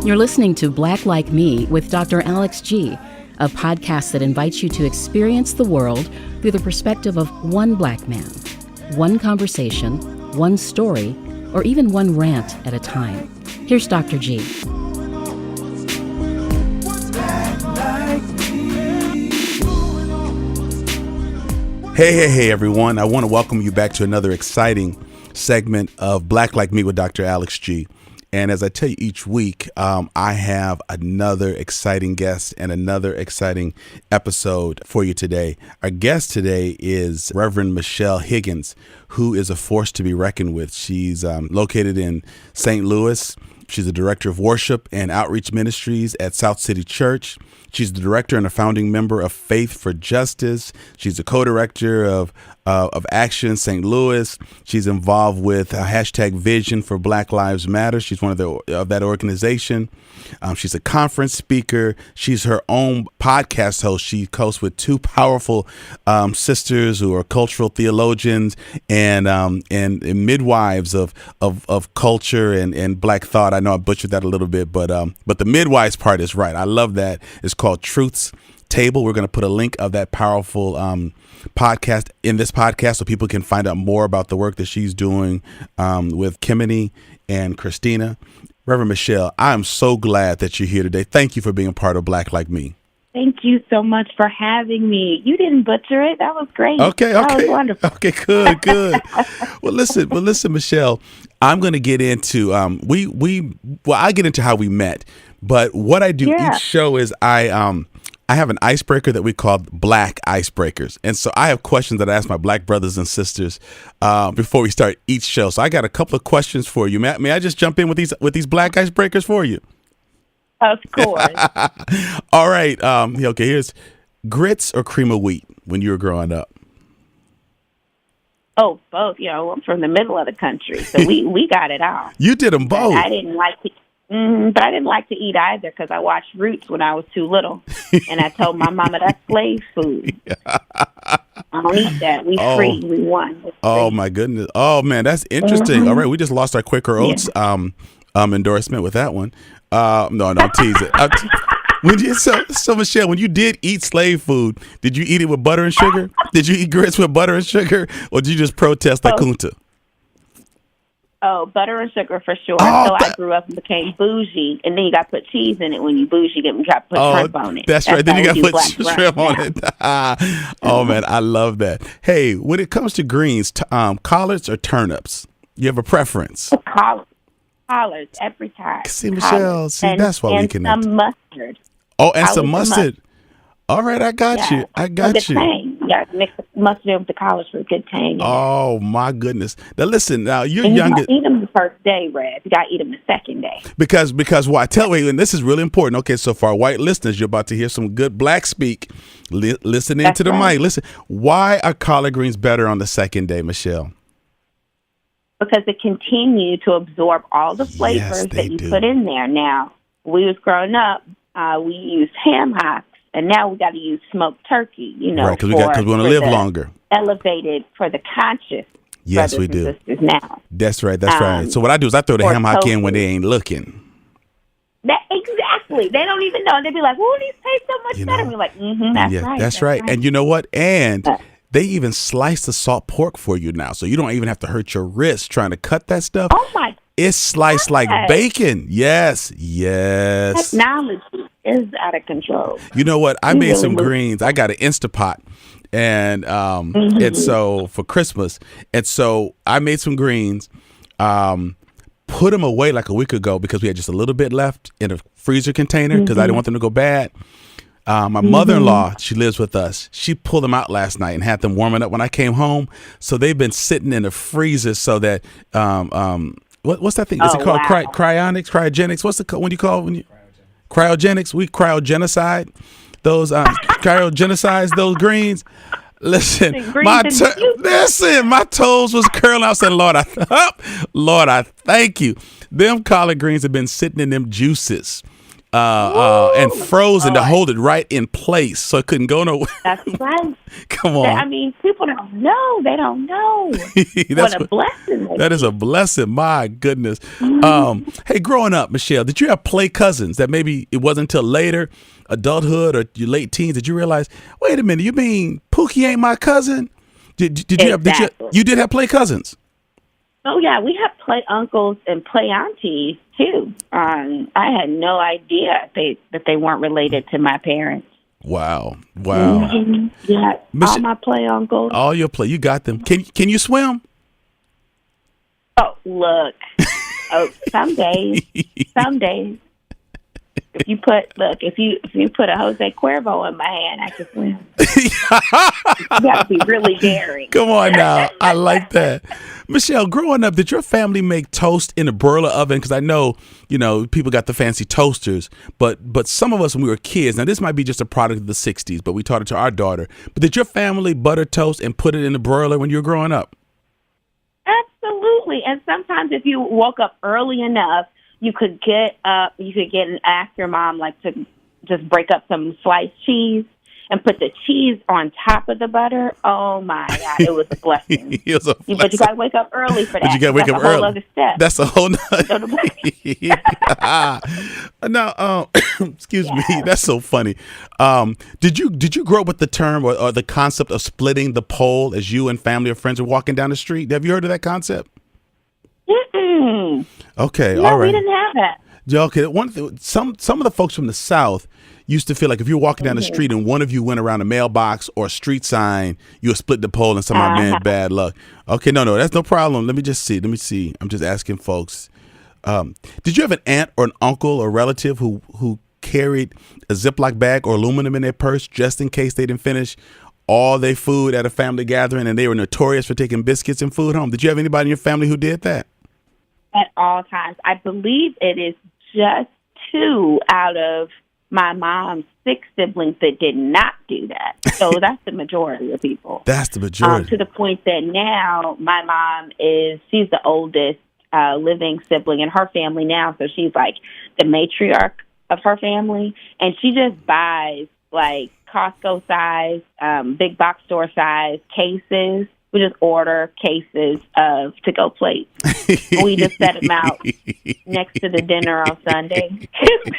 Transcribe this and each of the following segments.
You're listening to Black Like Me with Dr. Alex G., a podcast that invites you to experience the world through the perspective of one black man, one conversation, one story, or even one rant at a time. Here's Dr. G. Hey, everyone. I want to welcome you back to another exciting segment of Black Like Me with Dr. Alex G. And as I tell you each week, I have another exciting guest and another exciting episode for you today. Our guest today is Reverend Michelle Higgins, who is a force to be reckoned with. She's located in St. Louis. She's the director of worship and outreach ministries at South City Church. She's the director and a founding member of Faith for Justice. She's the co-director of Action St. Louis. She's involved with hashtag Vision for Black Lives Matter. She's one of that organization. She's a conference speaker. She's her own podcast host. She hosts with two powerful sisters who are cultural theologians and midwives of culture and Black thought. I know I butchered that a little bit, but the midwives part is right. I love that. It's called Truth's Table. We're going to put a link of that powerful podcast in this podcast so people can find out more about the work that she's doing with Kimini and Christina. Reverend Michelle, I am so glad that you're here today. Thank you for being a part of Black Like Me. Thank you so much for having me. You didn't butcher it. That was great. Okay. That was wonderful. Okay, good. Well, listen, Michelle, I'm going to get into I get into how we met, but what I do each show is I have an icebreaker that we call Black Icebreakers. And so I have questions that I ask my Black brothers and sisters before we start each show. So I got a couple of questions for you. May I just jump in with these Black Icebreakers for you? Of course. All right. Okay, here's grits or cream of wheat when you were growing up? Oh, both. I'm from the middle of the country, so we got it all. You did them both. But I didn't like to eat either because I watched Roots when I was too little, and I told my mama that's slave food. I don't eat that. We free. We won. Oh my goodness. Oh man, that's interesting. Mm-hmm. All right, we just lost our Quaker Oats endorsement with that one. No, I'm teasing. So Michelle, when you did eat slave food, did you eat it with butter and sugar? Did you eat grits with butter and sugar, or did you just protest like Kunta? Oh, butter and sugar for sure. So I grew up and became bougie, and then you got to put cheese in it when you bougie. You got to put shrimp on it. That's right. Then you got to put shrimp on it. Oh man, I love that. Hey, when it comes to greens, collards or turnips, you have a preference? Collards every time. See, Michelle, that's why we connect. And some mustard. Oh, and some mustard. All right, I got you. I got you. Tang. You got to mix the mustard with the collards for a good tang. Oh, my goodness. Now, listen, you're and younger. You don't eat them the first day, Red. You got to eat them the second day. Because why? Tell you, and this is really important. Okay, so for our white listeners, you're about to hear some good Black speak. Listen into the mic. Listen, why are collard greens better on the second day, Michelle? Because it continues to absorb all the flavors that you put in there. Now, we was growing up, we used ham hocks, and now we got to use smoked turkey, right, because we want to live longer. Elevated for the conscious. Yes, we do. Now. That's right. So what I do is I throw the ham hock in when they ain't looking. Exactly. They don't even know. They be like, "Well, these taste so much better." We're like, "That's right." That's right. And you know what? And they even slice the salt pork for you now, so you don't even have to hurt your wrist trying to cut that stuff. Oh my! It's sliced like bacon. Yes. Technology is out of control. You know what? I made some greens. I got an Instapot, and and so for Christmas, and so I made some greens. Put them away like a week ago because we had just a little bit left in a freezer container because I didn't want them to go bad. My mother-in-law, she lives with us. She pulled them out last night and had them warming up when I came home. So they've been sitting in the freezer so that what's that thing? Is it called cryogenics? What's the when you call when you cryogenics? We cryogenocide those cryogenize those greens. Listen, my toes was curling. I said, Lord, I thank you. Them collard greens have been sitting in them juices and frozen to hold it right in place so it couldn't go nowhere. That's right. Come on. I mean, people don't know. They don't know. What a blessing. That is a blessing. My goodness. Hey, growing up, Michelle, did you have play cousins that maybe it wasn't until later, adulthood or your late teens, did you realize, wait a minute, you mean Pookie ain't my cousin? Did you did have play cousins? Oh, yeah. We have play uncles and play aunties, too. I had no idea that they weren't related to my parents. Wow. Mm-hmm. Yeah. All my play uncles. All your play. You got them. Can you swim? Oh, look. Some days. Some days. If you put a Jose Cuervo in my hand, I can swim. You have to be really daring. Come on now. I like that. Michelle, growing up, did your family make toast in a broiler oven? Because I know, people got the fancy toasters, but some of us when we were kids, now this might be just a product of the 60s, but we taught it to our daughter. But did your family butter toast and put it in the broiler when you were growing up? Absolutely. And sometimes if you woke up early enough, you could get and ask your mom to just break up some sliced cheese and put the cheese on top of the butter. Oh my God, it was a blessing. But you got to wake up early for that. But you got to wake up early. Other step. That's a whole nother. Now, excuse me. That's so funny. Did you grow up with the term or the concept of splitting the pole as you and family or friends are walking down the street? Have you heard of that concept? Mm-mm. Okay, no, all right. We didn't have that. Okay, some of the folks from the South used to feel like if you were walking down the street and one of you went around a mailbox or a street sign, you would split the pole and somehow meant bad luck. Okay, no, that's no problem. Let me see. I'm just asking folks. Did you have an aunt or an uncle or relative who carried a Ziploc bag or aluminum in their purse just in case they didn't finish all their food at a family gathering and they were notorious for taking biscuits and food home? Did you have anybody in your family who did that? At all times. I believe it is just 2 out of my mom's 6 siblings that did not do that. So that's the majority of people. That's the majority. To the point that now my mom she's the oldest living sibling in her family now. So she's like the matriarch of her family. And she just buys Costco size, big box store size cases. We just order cases of to-go plates. We just set them out next to the dinner on Sunday.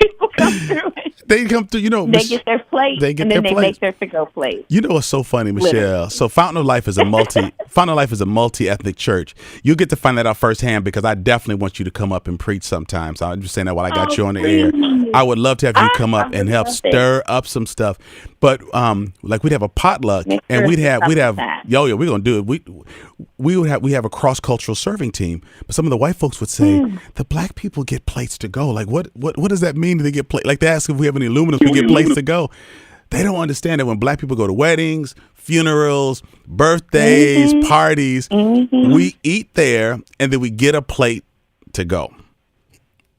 People come through it. They come through, They get their plate, and then they make their to-go plate. You know what's so funny, Michelle? Literally. So Fountain of Life is a multi-ethnic church. You'll get to find that out firsthand because I definitely want you to come up and preach sometime. So I'm just saying that while I got you on the air. I would love to have you come up and help stir up some stuff. But we'd have a potluck and we'd have we're gonna do it. We have a cross-cultural serving team, but some of the white folks would say the black people get plates to go. Like what does that mean? Do they get plates? Like they ask if we have any aluminum, we get plates to go. They don't understand that when black people go to weddings, funerals, birthdays, parties, we eat there and then we get a plate to go.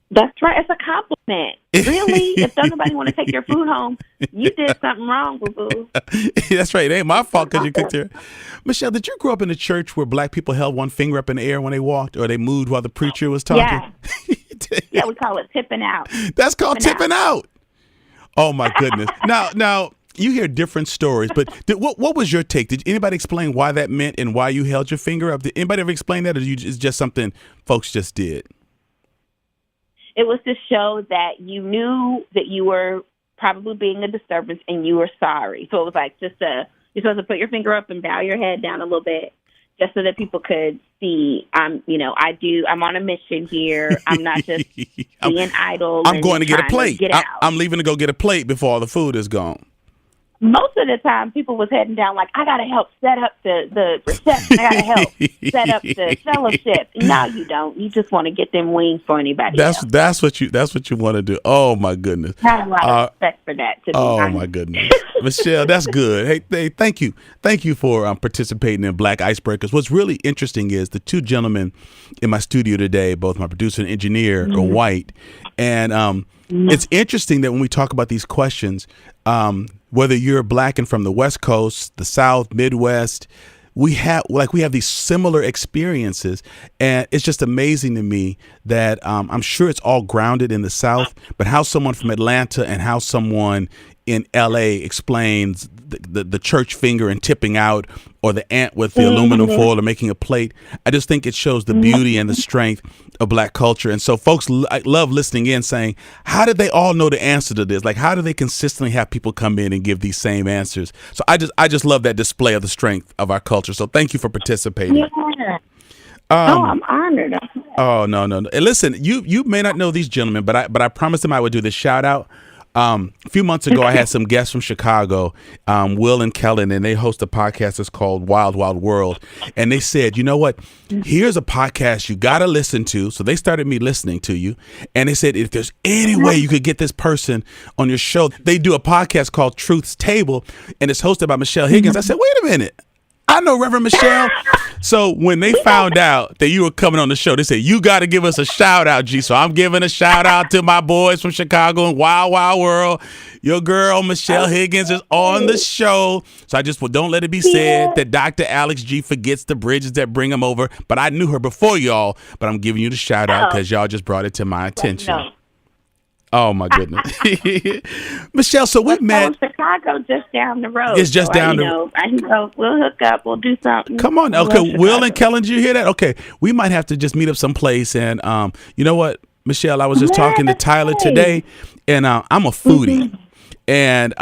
That's right. It's a compliment. Really? If nobody want to take your food home, you did something wrong, boo-boo. That's right. It ain't my fault because you cooked here. Michelle, did you grow up in a church where black people held one finger up in the air when they walked or they moved while the preacher was talking? Yeah, we call it tipping out. That's called tipping out. Oh, my goodness. Now, you hear different stories, but what was your take? Did anybody explain why that meant and why you held your finger up? Did anybody ever explain that or it's just something folks just did? It was to show that you knew that you were probably being a disturbance and you were sorry. So it was like you're supposed to put your finger up and bow your head down a little bit just so that people could see, I'm on a mission here. I'm not just being idle. I'm going to get a plate. I'm leaving to go get a plate before all the food is gone. Most of the time, people was heading down like, I got to help set up the reception. I got to help set up the fellowship. No, you don't. You just want to get them wings for anybody else. That's what you want to do. Oh, my goodness. I have a lot of respect for that, to be honest. My goodness. Michelle, that's good. Hey, thank you. Thank you for participating in Black Icebreakers. What's really interesting is the 2 gentlemen in my studio today, both my producer and engineer, are white. And it's interesting that when we talk about these questions, whether you're black and from the West Coast, the South, Midwest, we have these similar experiences, and it's just amazing to me that I'm sure it's all grounded in the South, but how someone from Atlanta and how someone in LA explains the church finger and tipping out, or the ant with the aluminum foil or making a plate. I just think it shows the beauty and the strength of Black culture. And so folks love listening in saying, how did they all know the answer to this? Like, how do they consistently have people come in and give these same answers? So I just love that display of the strength of our culture. So thank you for participating. Yeah. I'm honored. Oh, no. And listen, you may not know these gentlemen, but I promised them I would do this shout out. A few months ago, I had some guests from Chicago, Will and Kellen, and they host a podcast that's called Wild Wild World. And they said, you know what? Here's a podcast you got to listen to. So they started me listening to you. And they said, if there's any way you could get this person on your show, they do a podcast called Truth's Table, and it's hosted by Michelle Higgins. I said, wait a minute. I know Reverend Michelle. So when they found out that you were coming on the show, they said, you got to give us a shout out, G. So I'm giving a shout out to my boys from Chicago and Wild Wild World. Your girl, Michelle Higgins, is on the show. So I just don't let it be said that Dr. Alex G forgets the bridges that bring him over. But I knew her before y'all, but I'm giving you the shout out because y'all just brought it to my attention. Oh, my goodness. Michelle, so we met. Chicago just down the road. It's just down the road. I can go. We'll hook up. We'll do something. Come on. Okay. Will and Kellen, did you hear that? Okay. We might have to just meet up someplace. And you know what, Michelle, I was just talking to Tyler today, and I'm a foodie. And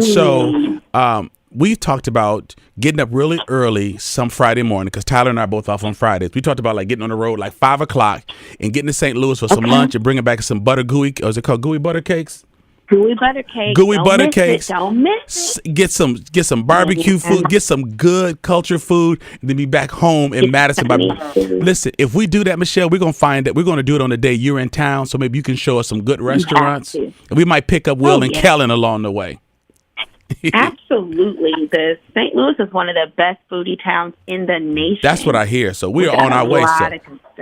so we talked about getting up really early some Friday morning, because Tyler and I are both off on Fridays. We talked about like getting on the road like 5 o'clock and getting to St. Louis for some lunch and bringing back some butter gooey, or is it called gooey butter cakes? Gooey butter cakes. Gooey butter cakes. Don't miss it. Get some barbecue food, get some good culture food, and then be back home in Madison. Listen, if we do that, Michelle, we're going to find that we're going to do it on the day you're in town. So maybe you can show us some good restaurants. And we might pick up Will and Kellen along the way. Absolutely. The St. Louis is one of the best foodie towns in the nation. That's what I hear. So we are on our way.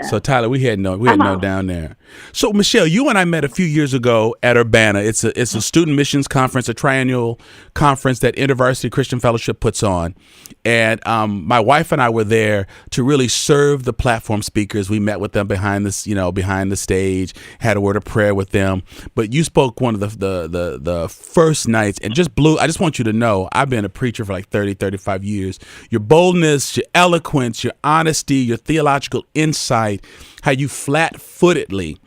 So Tyler, we had no down there. So Michelle, you and I met a few years ago at Urbana. It's a student missions conference, a triennial conference that InterVarsity Christian Fellowship puts on. And my wife and I were there to really serve the platform speakers. We met with them behind the stage, had a word of prayer with them. But you spoke one of the first nights, and I just want you to know, I've been a preacher for like 35 years. Your boldness, your eloquence, your honesty, your theological insight, how you flat-footedly,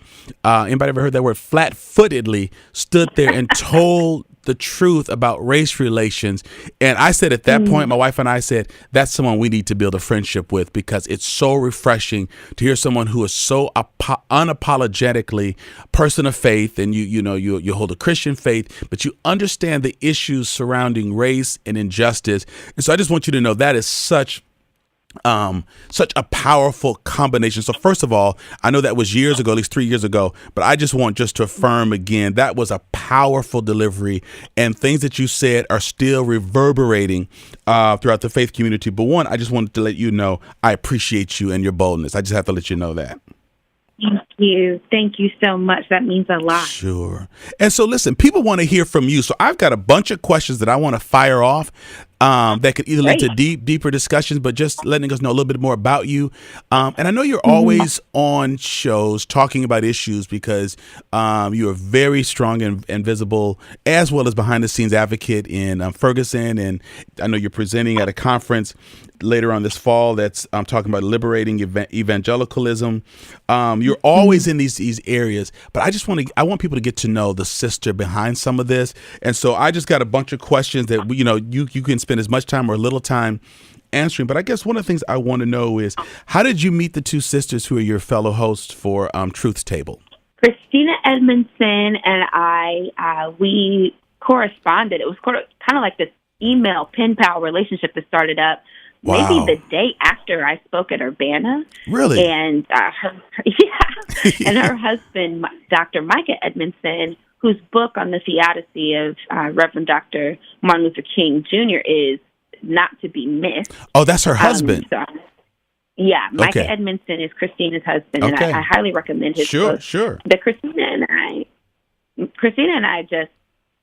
anybody ever heard that word, flat-footedly, stood there and told the truth about race relations. And I said at that point, my wife and I said, that's someone we need to build a friendship with, because it's so refreshing to hear someone who is so unapologetically person of faith, and you hold a Christian faith, but you understand the issues surrounding race and injustice. And so I just want you to know that is such a powerful combination. So first of all, I know that was years ago, at least 3 years ago, but I just want to affirm again, that was a powerful delivery, and things that you said are still reverberating throughout the faith community. But one, I just wanted to let you know, I appreciate you and your boldness. I just have to let you know that. Thank you. Thank you so much. That means a lot. Sure. And so listen, people want to hear from you. So I've got a bunch of questions that I want to fire off that could either lead to deeper discussions, but just letting us know a little bit more about you. And I know you're always on shows talking about issues, because you are very strong and visible, as well as behind the scenes advocate in Ferguson. And I know you're presenting at a conference later on this fall that's talking about liberating evangelicalism. You're always in these areas, but I want people to get to know the sister behind some of this. And so I just got a bunch of questions that you can spend as much time or little time answering. But I guess one of the things I want to know is, how did you meet the two sisters who are your fellow hosts for Truth's Table? Christina Edmondson and I, we corresponded. It was kind of like this email pen pal relationship that started up. Wow. Maybe the day after I spoke at Urbana. Really? And and her husband, Dr. Micah Edmondson, whose book on the theodicy of Reverend Dr. Martin Luther King Jr. is not to be missed. Oh, that's her husband. Micah Edmondson is Christina's husband, and I highly recommend his book. Sure. But Christina and I just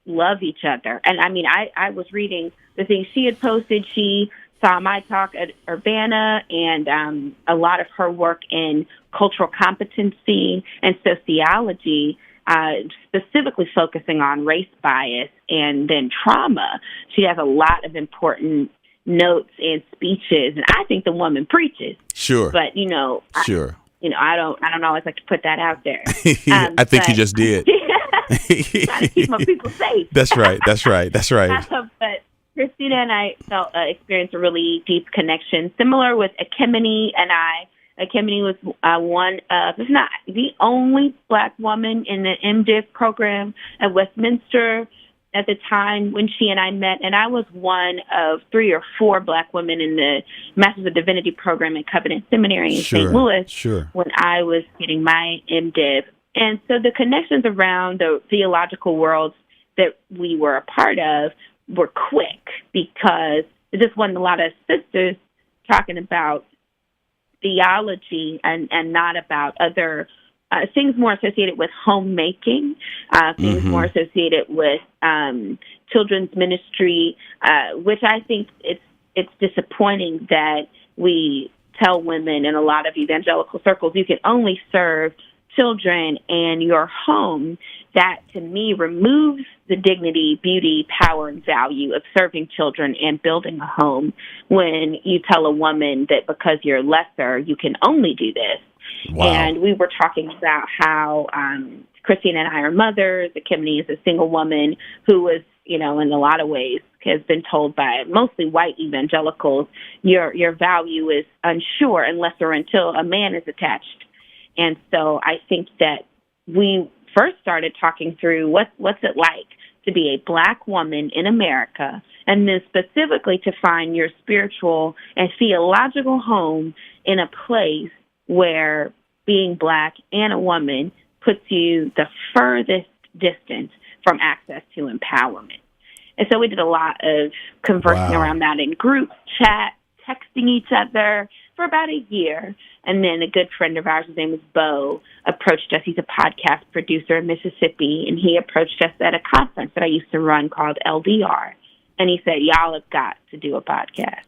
love each other. And I mean, I was reading the things she had posted. She saw my talk at Urbana and a lot of her work in cultural competency and sociology, specifically focusing on race bias and then trauma. She has a lot of important notes and speeches, and I think the woman preaches. Sure. But, sure. I don't always like to put that out there. I think you just did. Trying to keep my people safe. That's right. But Christina and I experienced a really deep connection, similar with Ekemini and I. Ekemini was one of, if not the only Black woman in the MDiv program at Westminster at the time when she and I met, and I was one of 3 or 4 Black women in the Masters of Divinity program at Covenant Seminary in St. Louis when I was getting my MDiv. And so the connections around the theological worlds that we were a part of were quick because there just wasn't a lot of sisters talking about theology and not about other things more associated with homemaking, things more associated with children's ministry, which I think it's disappointing that we tell women in a lot of evangelical circles you can only serve children and your home. That, to me, removes the dignity, beauty, power, and value of serving children and building a home when you tell a woman that because you're lesser, you can only do this. Wow. And we were talking about how Christine and I are mothers. Ekemini is a single woman who was, in a lot of ways, has been told by mostly white evangelicals, your value is unsure unless or until a man is attached. And so I think that we first started talking through what's it like to be a Black woman in America, and then specifically to find your spiritual and theological home in a place where being Black and a woman puts you the furthest distance from access to empowerment. And so we did a lot of conversing around that in group chat, texting each other for about a year. And then a good friend of ours, his name was Bo, approached us. He's a podcast producer in Mississippi, and he approached us at a conference that I used to run called LDR. And he said, y'all have got to do a podcast.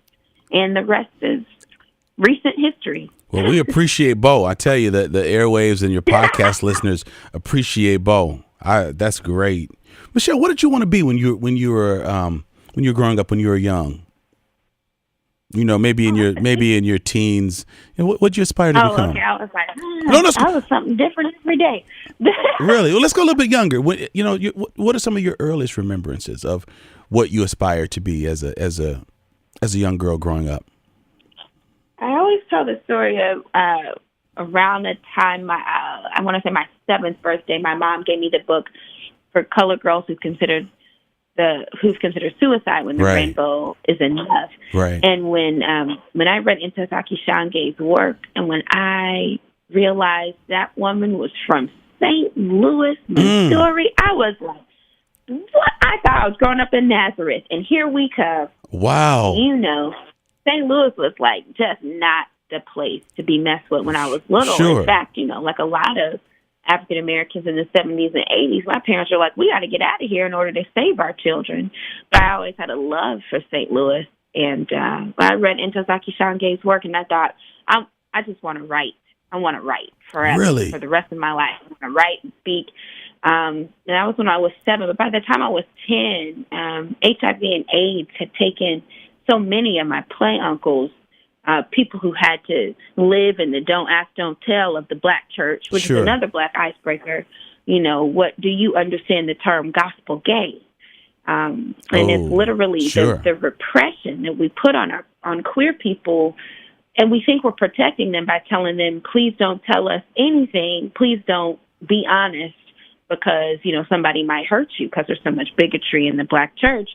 And the rest is recent history. Well, we appreciate Bo. I tell you that the airwaves and your podcast listeners appreciate Bo. That's great. Michelle, what did you want to be when you were growing up, when you were young? Maybe in your teens. What did you aspire to become? Okay. I was like, I was something different every day. Really? Well, let's go a little bit younger. What are some of your earliest remembrances of what you aspired to be as a young girl growing up? I always tell the story of around the time I want to say my 7th birthday, my mom gave me the book for colored girls who've considered suicide when the rainbow is enough. Right. And when I read Ntozake Shange's work, and when I realized that woman was from St. Louis, Missouri, I was like, what? I thought I was growing up in Nazareth, and here we come. Wow. St. Louis was like just not the place to be messed with when I was little. Sure. In fact, like a lot of African Americans in the 70s and 80s, my parents were like, we got to get out of here in order to save our children. But I always had a love for St. Louis. And I read Ntozake Shange's work, and I thought, I just want to write. I want to write forever. Really? For the rest of my life. I want to write and speak. And that was when I was 7. But by the time I was 10, HIV and AIDS had taken so many of my play uncles, people who had to live in the don't ask, don't tell of the Black church, which is another Black icebreaker. What do you understand the term gospel gay? And it's literally the repression that we put on queer people, and we think we're protecting them by telling them, please don't tell us anything, please don't be honest, because somebody might hurt you, because there's so much bigotry in the Black church,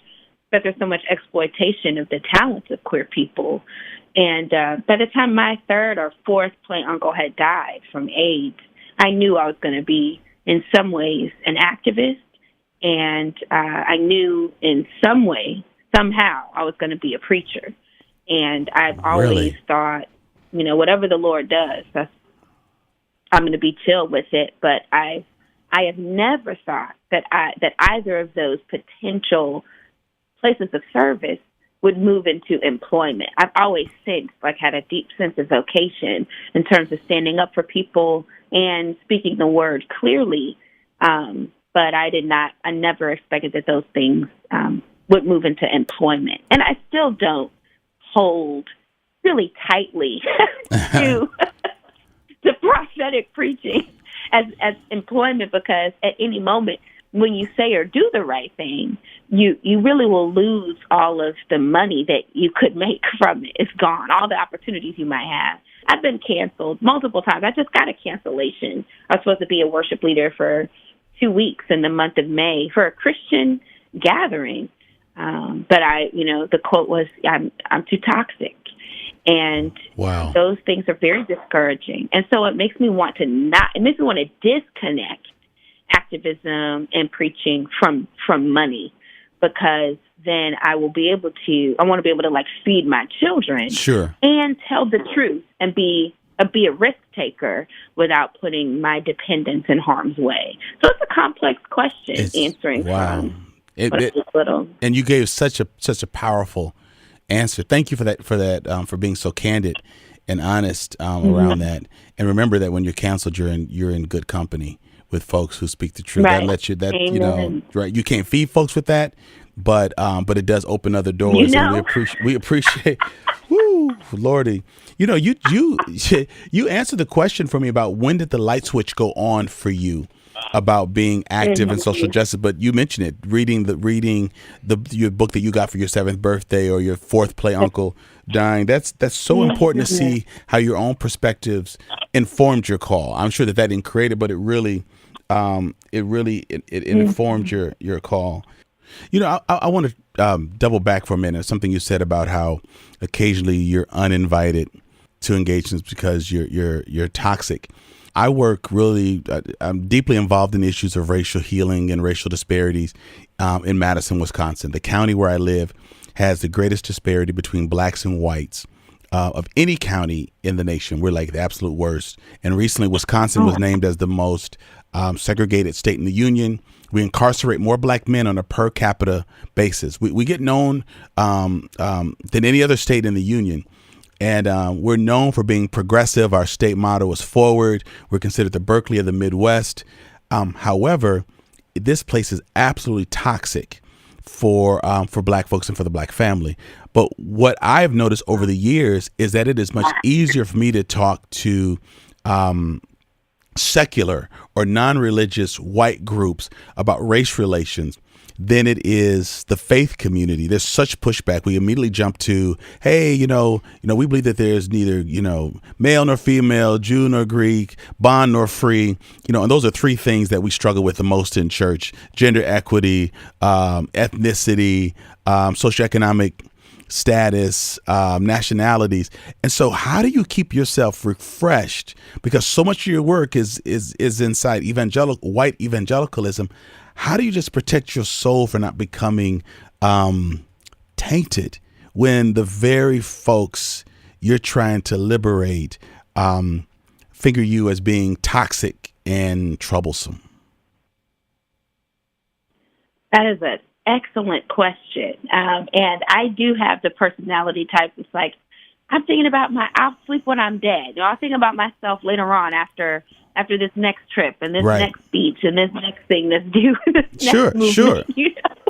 but there's so much exploitation of the talents of queer people. And by the time my 3rd or 4th play uncle had died from AIDS, I knew I was going to be, in some ways, an activist. And I knew in some way, somehow, I was going to be a preacher. And I've always thought, whatever the Lord does, I'm going to be chill with it. But I have never thought that either of those potential places of service would move into employment. I've always since had a deep sense of vocation in terms of standing up for people and speaking the word clearly. But I never expected that those things would move into employment. And I still don't hold really tightly to prophetic preaching as employment, because at any moment when you say or do the right thing, you really will lose all of the money that you could make from it. It's gone. All the opportunities you might have. I've been canceled multiple times. I just got a cancellation. I was supposed to be a worship leader for 2 weeks in the month of May for a Christian gathering. But the quote was, I'm too toxic. And wow, those things are very discouraging. And so it makes me want to disconnect activism and preaching from money, because then I want to be able to feed my children, sure, and tell the truth and be a risk taker without putting my dependents in harm's way. So it's a complex question answering. Wow. Little. And you gave such a powerful answer. Thank you for that, for being so candid and honest around that. And remember that when you're canceled, you're in good company with folks who speak the truth. Right. That lets you, Amen. right. You can't feed folks with that, but it does open other doors. And we appreciate. Woo, Lordy. You answered the question for me about when did the light switch go on for you about being active in social justice, but you mentioned it, reading your book that you got for your 7th birthday, or your 4th play, Uncle Dying. That's so important to see how your own perspectives informed your call. I'm sure that didn't create it, but it really informed your call. I want to double back for a minute. Something you said about how occasionally you're uninvited to engagements because you're toxic. I work I'm deeply involved in issues of racial healing and racial disparities in Madison, Wisconsin. The county where I live has the greatest disparity between blacks and whites of any county in the nation. We're like the absolute worst. And recently, Wisconsin was named as the most segregated state in the union. We incarcerate more black men on a per capita basis. We get known than any other state in the union. And we're known for being progressive. Our state motto is forward. We're considered the Berkeley of the Midwest. However, this place is absolutely toxic for black folks and for the black family. But what I've noticed over the years is that it is much easier for me to talk to secular or non-religious white groups about race relations than it is the faith community. There's such pushback. We immediately jump to, hey, we believe that there's neither, male nor female, Jew nor Greek, bond nor free, and those are 3 things that we struggle with the most in church: gender equity, ethnicity, socioeconomic status, nationalities. And so how do you keep yourself refreshed? Because so much of your work is inside white evangelicalism. How do you just protect your soul from not becoming tainted when the very folks you're trying to liberate figure you as being toxic and troublesome? That is an excellent question. And I do have the personality type that's like, I'm thinking about I'll sleep when I'm dead. I'll think about myself later on after this next trip and this next speech and this next thing that's due. Sure.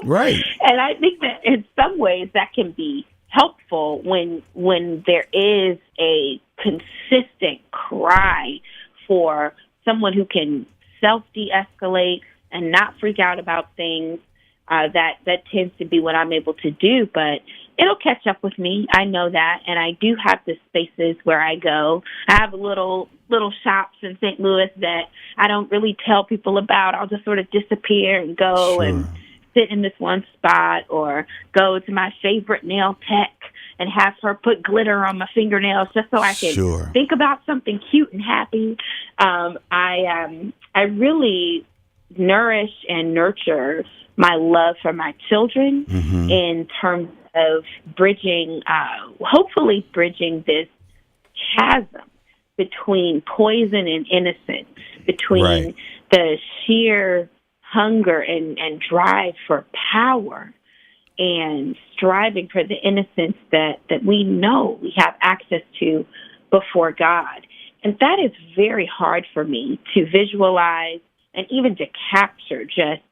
Right. And I think that in some ways that can be helpful when there is a consistent cry for someone who can self-de-escalate and not freak out about things. That tends to be what I'm able to do, but it'll catch up with me. I know that, and I do have the spaces where I go. I have little shops in St. Louis that I don't really tell people about. I'll just sort of disappear and go and sit in this one spot, or go to my favorite nail tech and have her put glitter on my fingernails just so I can think about something cute and happy. I really nourish and nurture my love for my children in terms of hopefully bridging this chasm between poison and innocence, between the sheer hunger and drive for power and striving for the innocence that we know we have access to before God. And that is very hard for me to visualize and even to capture, just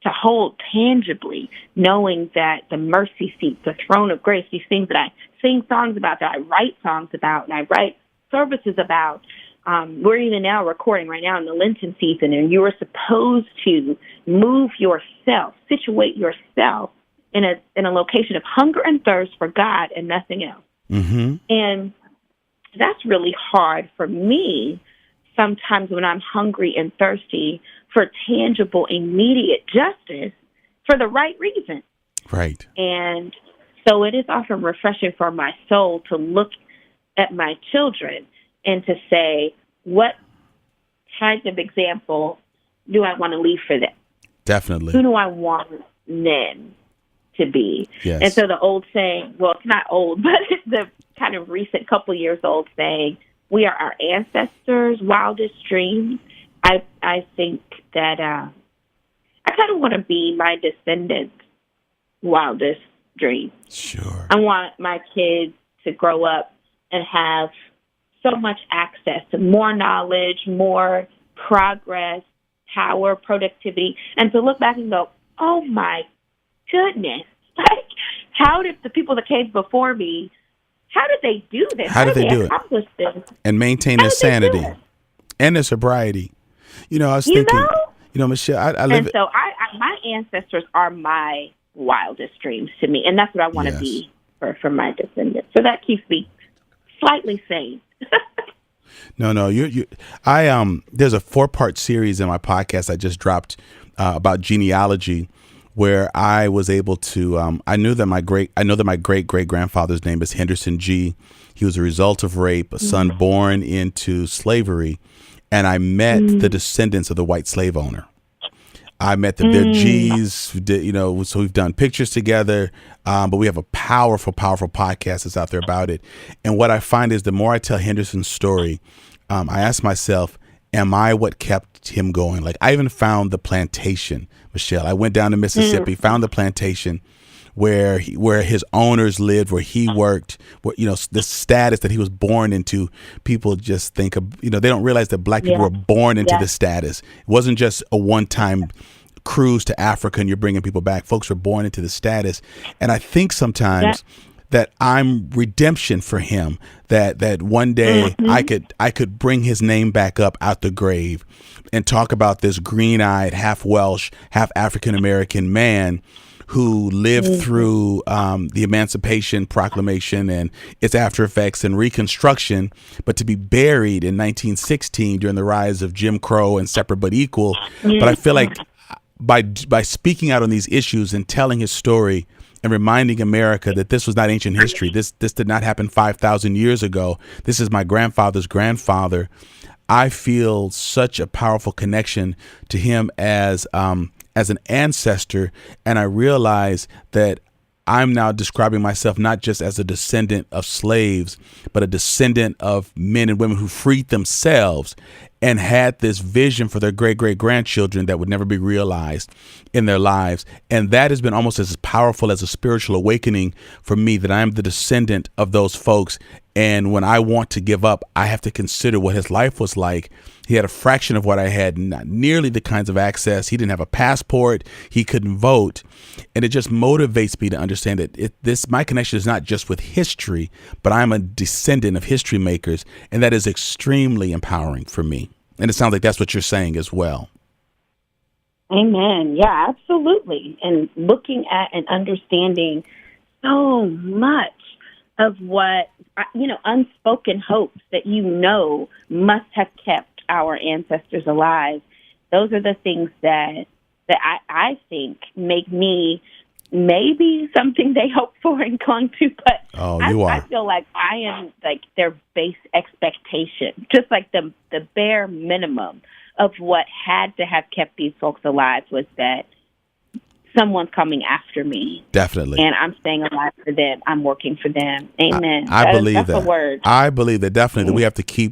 to hold tangibly, knowing that the mercy seat, the throne of grace, these things that I sing songs about, that I write songs about, and I write services about. We're even now recording right now in the Lenten season, and you are supposed to move yourself, situate yourself in a location of hunger and thirst for God and nothing else. Mm-hmm. And that's really hard for me sometimes when I'm hungry and thirsty for tangible, immediate justice for the right reason. Right. And so it is often refreshing for my soul to look at my children and to say, what kind of example do I want to leave for them? Definitely. Who do I want them to be? Yes. And so the old saying, well, it's not old, but it's the kind of recent couple years old saying, we are our ancestors' wildest dreams. I think that I kind of want to be my descendants' wildest dreams. Sure. I want my kids to grow up and have so much access to more knowledge, more progress, power, productivity, and to look back and go, oh my goodness, like, how did the people that came before me, how did they do this? How did they do accomplish this? And maintain their sanity and their sobriety. You know, I was thinking, Michelle, I live. And so my ancestors are my wildest dreams to me, and that's what I want to be for my descendants. So that keeps me slightly sane. No, there's a 4-part series in my podcast I just dropped about genealogy, where I was able to, I know that my great great grandfather's name is Henderson G. He was a result of rape, a son born into slavery. And I met the descendants of the white slave owner. I met their G's, so we've done pictures together, but we have a powerful, powerful podcast that's out there about it. And what I find is the more I tell Henderson's story, I ask myself, am I what kept him going? Like, I even found the plantation, Michelle. I went down to Mississippi, found the plantation where his owners lived, where he worked, where, the status that he was born into. People just think of, they don't realize that black people were born into the status. It wasn't just a one-time cruise to Africa and you're bringing people back. Folks were born into the status. And I think sometimes that I'm redemption for him, that one day I could bring his name back up out the grave and talk about this green-eyed, half Welsh, half African-American man who lived through the Emancipation Proclamation and its after effects and Reconstruction, but to be buried in 1916 during the rise of Jim Crow and separate but equal. But I feel like by speaking out on these issues and telling his story and reminding America that this was not ancient history, this did not happen 5,000 years ago. This is my grandfather's grandfather. I feel such a powerful connection to him as an ancestor, and I realize that I'm now describing myself not just as a descendant of slaves, but a descendant of men and women who freed themselves and had this vision for their great-great-grandchildren that would never be realized in their lives. And that has been almost as powerful as a spiritual awakening for me, that I am the descendant of those folks. And when I want to give up, I have to consider what his life was like. He had a fraction of what I had, not nearly the kinds of access. He didn't have a passport. He couldn't vote. And it just motivates me to understand that my connection is not just with history, but I'm a descendant of history makers. And that is extremely empowering for me. And it sounds like that's what you're saying as well. Amen. Yeah, absolutely. And looking at and understanding so much of what, unspoken hopes that must have kept our ancestors alive. Those are the things that I think make me maybe something they hope for and clung to. But I feel like I am like their base expectation, just like the bare minimum of what had to have kept these folks alive was that someone's coming after me. Definitely. And I'm staying alive for them. I'm working for them. Amen. I believe that's that. A word. I believe that definitely that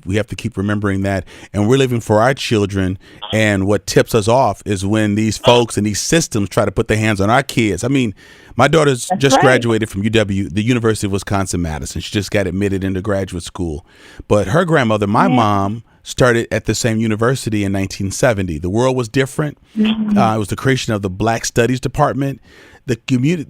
we have to keep remembering that, and we're living for our children. And what tips us off is when these folks and these systems try to put their hands on our kids. I mean, my daughter's just graduated from UW, the University of Wisconsin-Madison. She just got admitted into graduate school, but her grandmother, my mom, started at the same university in 1970. The world was different. It was the creation of the Black Studies Department. The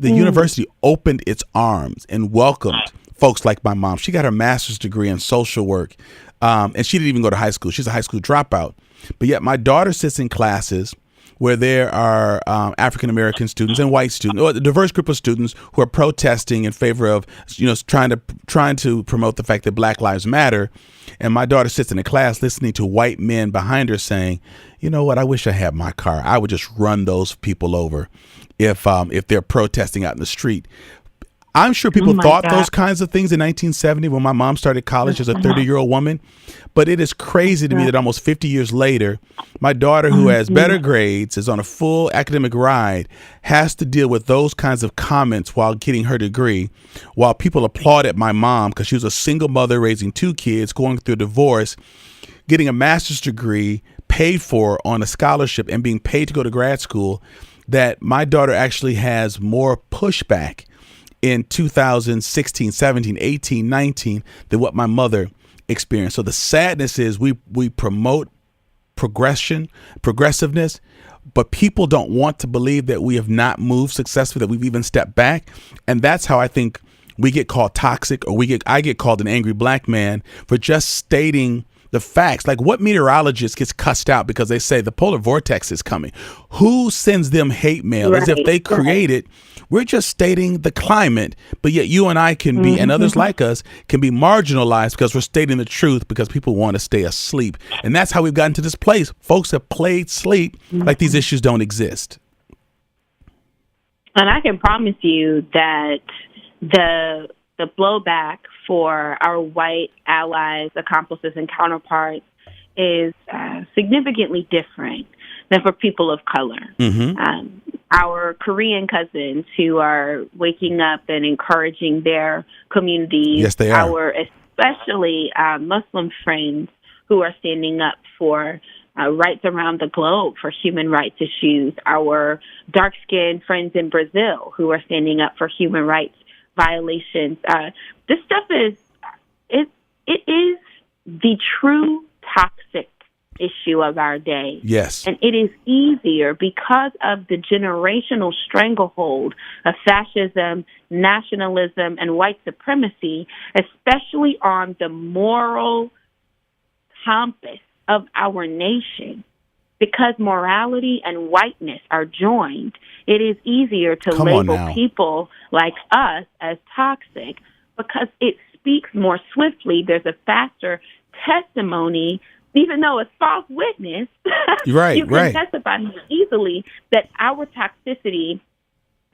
university opened its arms and welcomed folks like my mom. She got her master's degree in social work, and she didn't even go to high school. She's a high school dropout. But yet my daughter sits in classes where there are African-American students and white students, or a diverse group of students who are protesting in favor of, trying to promote the fact that Black Lives Matter. And my daughter sits in a class listening to white men behind her saying, you know what, I wish I had my car. I would just run those people over if they're protesting out in the street. I'm sure people thought those kinds of things in 1970 when my mom started college as a 30-year-old woman. But it is crazy to me that almost 50 years later, my daughter, who has better grades, is on a full academic ride, has to deal with those kinds of comments while getting her degree, while people applauded my mom because she was a single mother raising 2 kids, going through a divorce, getting a master's degree, paid for on a scholarship and being paid to go to grad school, that my daughter actually has more pushback in 2016, 17, 18, 19 than what my mother experienced. So the sadness is we promote progressiveness, but people don't want to believe that we have not moved successfully, that we've even stepped back. And that's how I think we get called toxic, or I get called an angry Black man for just stating the facts. Like, what meteorologist gets cussed out because they say the polar vortex is coming? Who sends them hate mail as if they created? We're just stating the climate, but yet you and I can be, and others like us, can be marginalized because we're stating the truth because people want to stay asleep. And that's how we've gotten to this place. Folks have played sleep like these issues don't exist. And I can promise you that the blowback for our white allies, accomplices, and counterparts is significantly different than for people of color. Our Korean cousins who are waking up and encouraging their communities, yes, they are. Our especially Muslim friends who are standing up for rights around the globe, for human rights issues, our dark-skinned friends in Brazil who are standing up for human rights violations. This stuff it is the true toxic issue of our day. Yes. And it is easier because of the generational stranglehold of fascism, nationalism, and white supremacy, especially on the moral compass of our nation. Because morality and whiteness are joined, it is easier to label people like us as toxic because it speaks more swiftly. There's a faster testimony, even though it's false witness. Right, you can testify more easily that our toxicity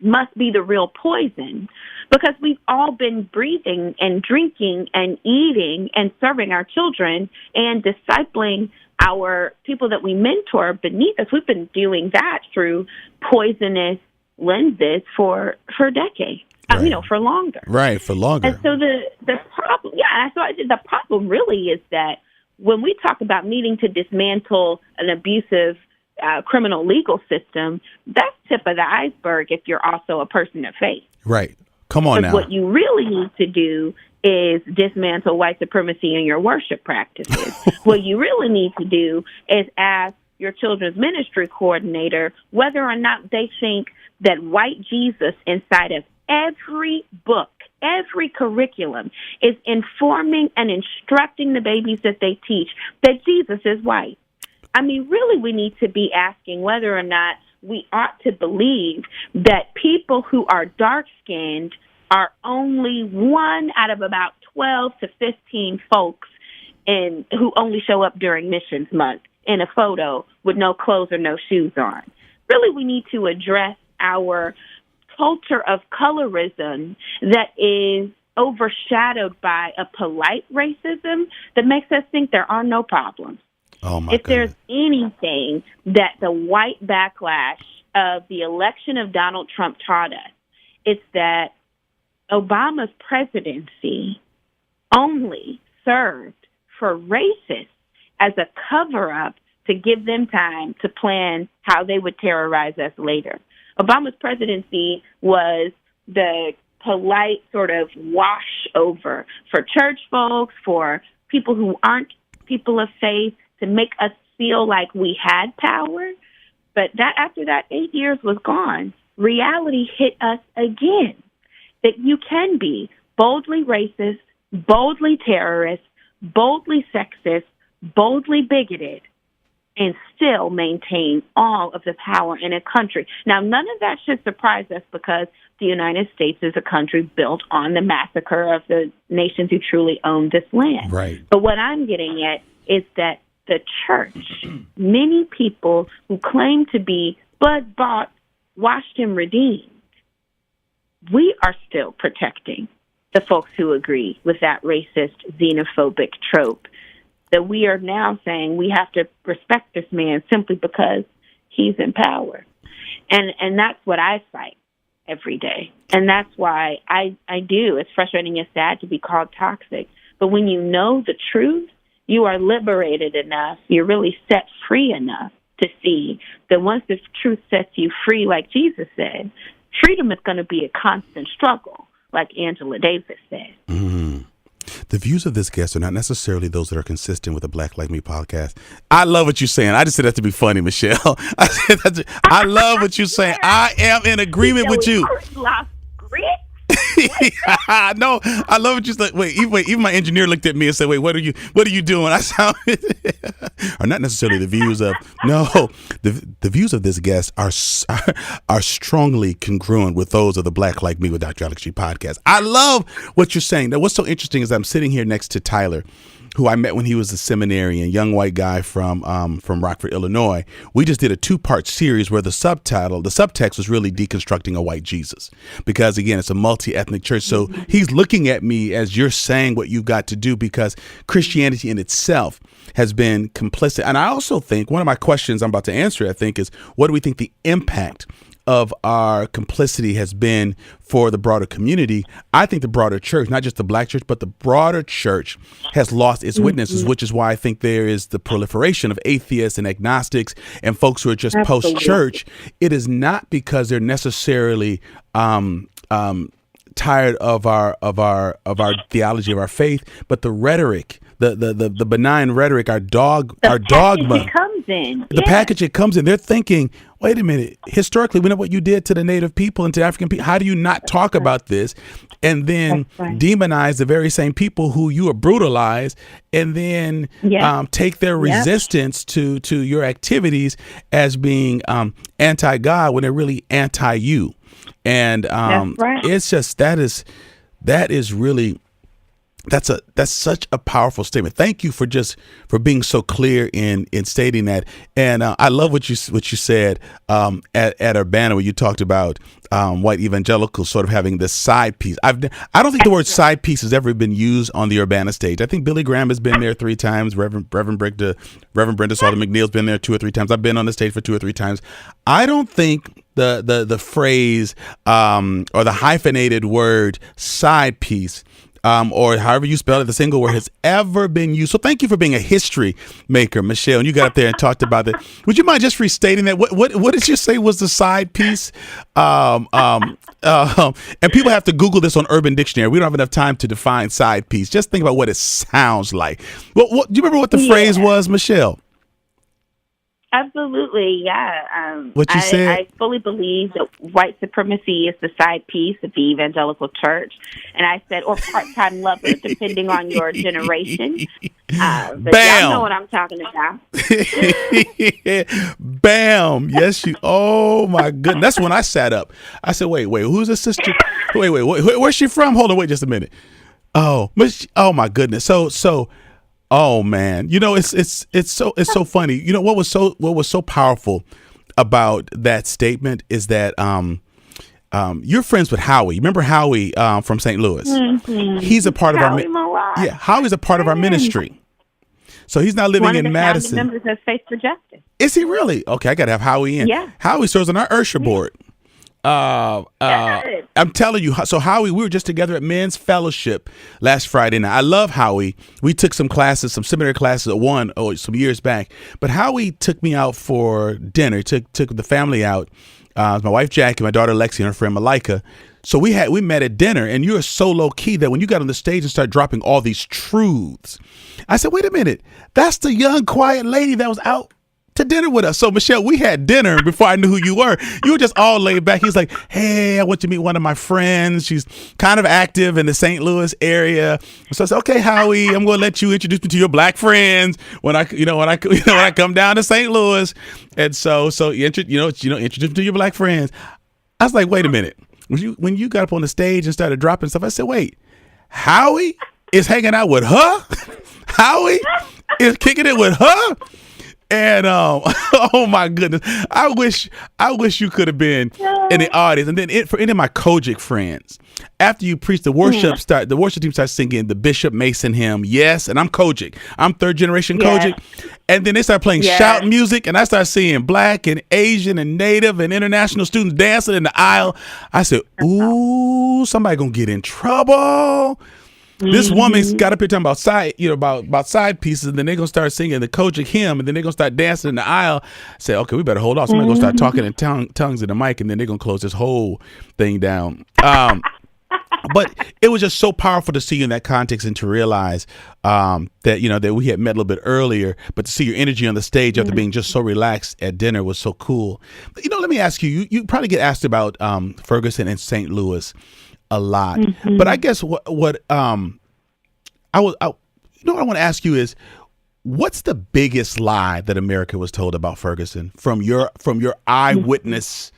must be the real poison, because we've all been breathing and drinking and eating and serving our children and discipling our people that we mentor beneath us. We've been doing that through poisonous lenses for decades. Right. For longer. Right, for longer. And so the problem, the problem really is that when we talk about needing to dismantle an abusive criminal legal system, that's tip of the iceberg if you're also a person of faith. Right. Come on now. What you really need to do is dismantle white supremacy in your worship practices. What you really need to do is ask your children's ministry coordinator whether or not they think that white Jesus inside of every book, every curriculum is informing and instructing the babies that they teach that Jesus is white. I mean, really, we need to be asking whether or not we ought to believe that people who are dark-skinned are only one out of about 12 to 15 folks who only show up during Missions Month in a photo with no clothes or no shoes on. Really, we need to address our culture of colorism that is overshadowed by a polite racism that makes us think there are no problems. Oh my if goodness. There's anything that the white backlash of the election of Donald Trump taught us, it's that Obama's presidency only served for racists as a cover-up to give them time to plan how they would terrorize us later. Obama's presidency was the polite sort of wash over for church folks, for people who aren't people of faith, to make us feel like we had power. But that after that 8 years was gone, reality hit us again, that you can be boldly racist, boldly terrorist, boldly sexist, boldly bigoted, and still maintain all of the power in a country. Now, none of that should surprise us, because the United States is a country built on the massacre of the nations who truly owned this land. Right. But what I'm getting at is that the church, many people who claim to be blood-bought, washed, and redeemed, we are still protecting the folks who agree with that racist, xenophobic trope, that we are now saying we have to respect this man simply because he's in power. And that's what I fight every day. And that's why I do. It's frustrating and sad to be called toxic. But when you know the truth, you are liberated enough, you're really set free enough to see that once the truth sets you free, like Jesus said, freedom is going to be a constant struggle, like Angela Davis said. Mm-hmm. The views of this guest are not necessarily those that are consistent with the Black Like Me podcast. I love what you're saying. I just said that to be funny, Michelle. I love what you're saying. I am in agreement with you. No, I love what you said. Wait, even my engineer looked at me and said, "Wait, what are you doing?" I sound are not necessarily the views of the views of this guest are strongly congruent with those of the Black Like Me with Dr. Alex G podcast. I love what you're saying. Now, what's so interesting is I'm sitting here next to Tyler, who I met when he was a seminarian, young white guy from Rockford, Illinois. We just did a 2-part series where the subtext was really deconstructing a white Jesus, because again, it's a multi-ethnic church. So he's looking at me as you're saying what you've got to do, because Christianity in itself has been complicit. And I also think one of my questions I'm about to answer, I think, is what do we think the impact of our complicity has been for the broader community? I think the broader church, not just the black church, but the broader church has lost its witnesses, which is why I think there is the proliferation of atheists and agnostics and folks who are just post-church. It is not because they're necessarily tired of our theology of our faith, but the rhetoric, the benign rhetoric, our dogma comes in. The package it comes in. They're thinking, wait a minute, historically, we know what you did to the Native people and to African people. How do you not talk about this and then demonize the very same people who you have brutalized, and then take their resistance to your activities as being anti-God when they're really anti-you? And it's just that's such a powerful statement. Thank you for being so clear in stating that. And I love what you said at Urbana, where you talked about white evangelicals sort of having this side piece. I don't think the word side piece has ever been used on the Urbana stage. I think Billy Graham has been there 3 times. Reverend Brenda Salter McNeil's been there 2 or 3 times. I've been on the stage for 2 or 3 times. I don't think the phrase or the hyphenated word side piece, or however you spell it, the single word, has ever been used. So thank you for being a history maker, Michelle. And you got up there and talked about that. Would you mind just restating that? What did you say was the side piece? And people have to Google this on Urban Dictionary. We don't have enough time to define side piece. Just think about what it sounds like. Do you remember what the phrase was, Michelle? Absolutely, yeah. What you said? I fully believe that white supremacy is the side piece of the evangelical church. And I said, or part-time lover, depending on your generation. But Bam! Y'all know what I'm talking about. Bam! Yes, oh my goodness. That's when I sat up. I said, wait, who's this sister? Wait, where's she from? Hold on, wait just a minute. Oh my goodness. So oh man, it's so funny. You know what was so powerful about that statement is that you're friends with Howie. Remember Howie from St. Louis? Mm-hmm. He's a part of Howie's a part of our ministry. So he's not living One of in the Madison. founding members of Faith for Justice. Is he really? Okay, I got to have Howie in. Yeah. Howie serves on our Ursher board. I'm telling you. So Howie, we were just together at Men's Fellowship last Friday night. I love Howie. We took some classes, some seminary classes some years back. But Howie took me out for dinner. Took the family out. My wife Jackie, my daughter Lexi, and her friend Malika. So we met at dinner, and you are so low key that when you got on the stage and started dropping all these truths, I said, wait a minute, that's the young, quiet lady that was out to dinner with us. So Michelle, we had dinner before I knew who you were. You were just all laid back. He's like, hey, I want to meet one of my friends. She's kind of active in the St. Louis area. So I said, okay, Howie, I'm going to let you introduce me to your black friends when I come down to St. Louis. And so you introduce me to your black friends. I was like, wait a minute. When you got up on the stage and started dropping stuff, I said, wait, Howie is hanging out with her? Howie is kicking it with her? And oh my goodness, I wish you could have been in the audience. And then for any of my Kojic friends, after you preach the worship team starts singing the Bishop Mason hymn, yes, and I'm Kojic, I'm third generation Kojic, and then they start playing shout music, and I start seeing black and Asian and Native and international students dancing in the aisle. I said, ooh, somebody gonna get in trouble. This woman's got up here talking about about side pieces, and then they're gonna start singing the Kojic hymn, and then they're gonna start dancing in the aisle. Say, okay, we better hold on. Somebody's gonna start talking in tongues in the mic, and then they're gonna close this whole thing down. But it was just so powerful to see you in that context and to realize that we had met a little bit earlier, but to see your energy on the stage after being just so relaxed at dinner was so cool. But, let me ask you. You probably get asked about Ferguson and St. Louis a lot, but I guess what I want to ask you is, what's the biggest lie that America was told about Ferguson from your eyewitness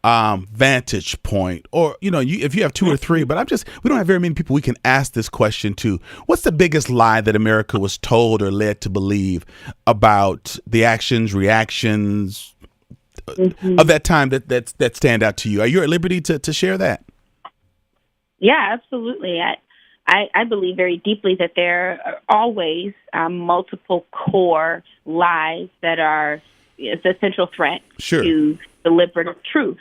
vantage point? Or if you have two or three, but we don't have very many people we can ask this question to. What's the biggest lie that America was told or led to believe about the reactions of that time that stand out to you? Are you at liberty to share that? Yeah, absolutely. I believe very deeply that there are always multiple core lies that are the central threat to deliberative truth.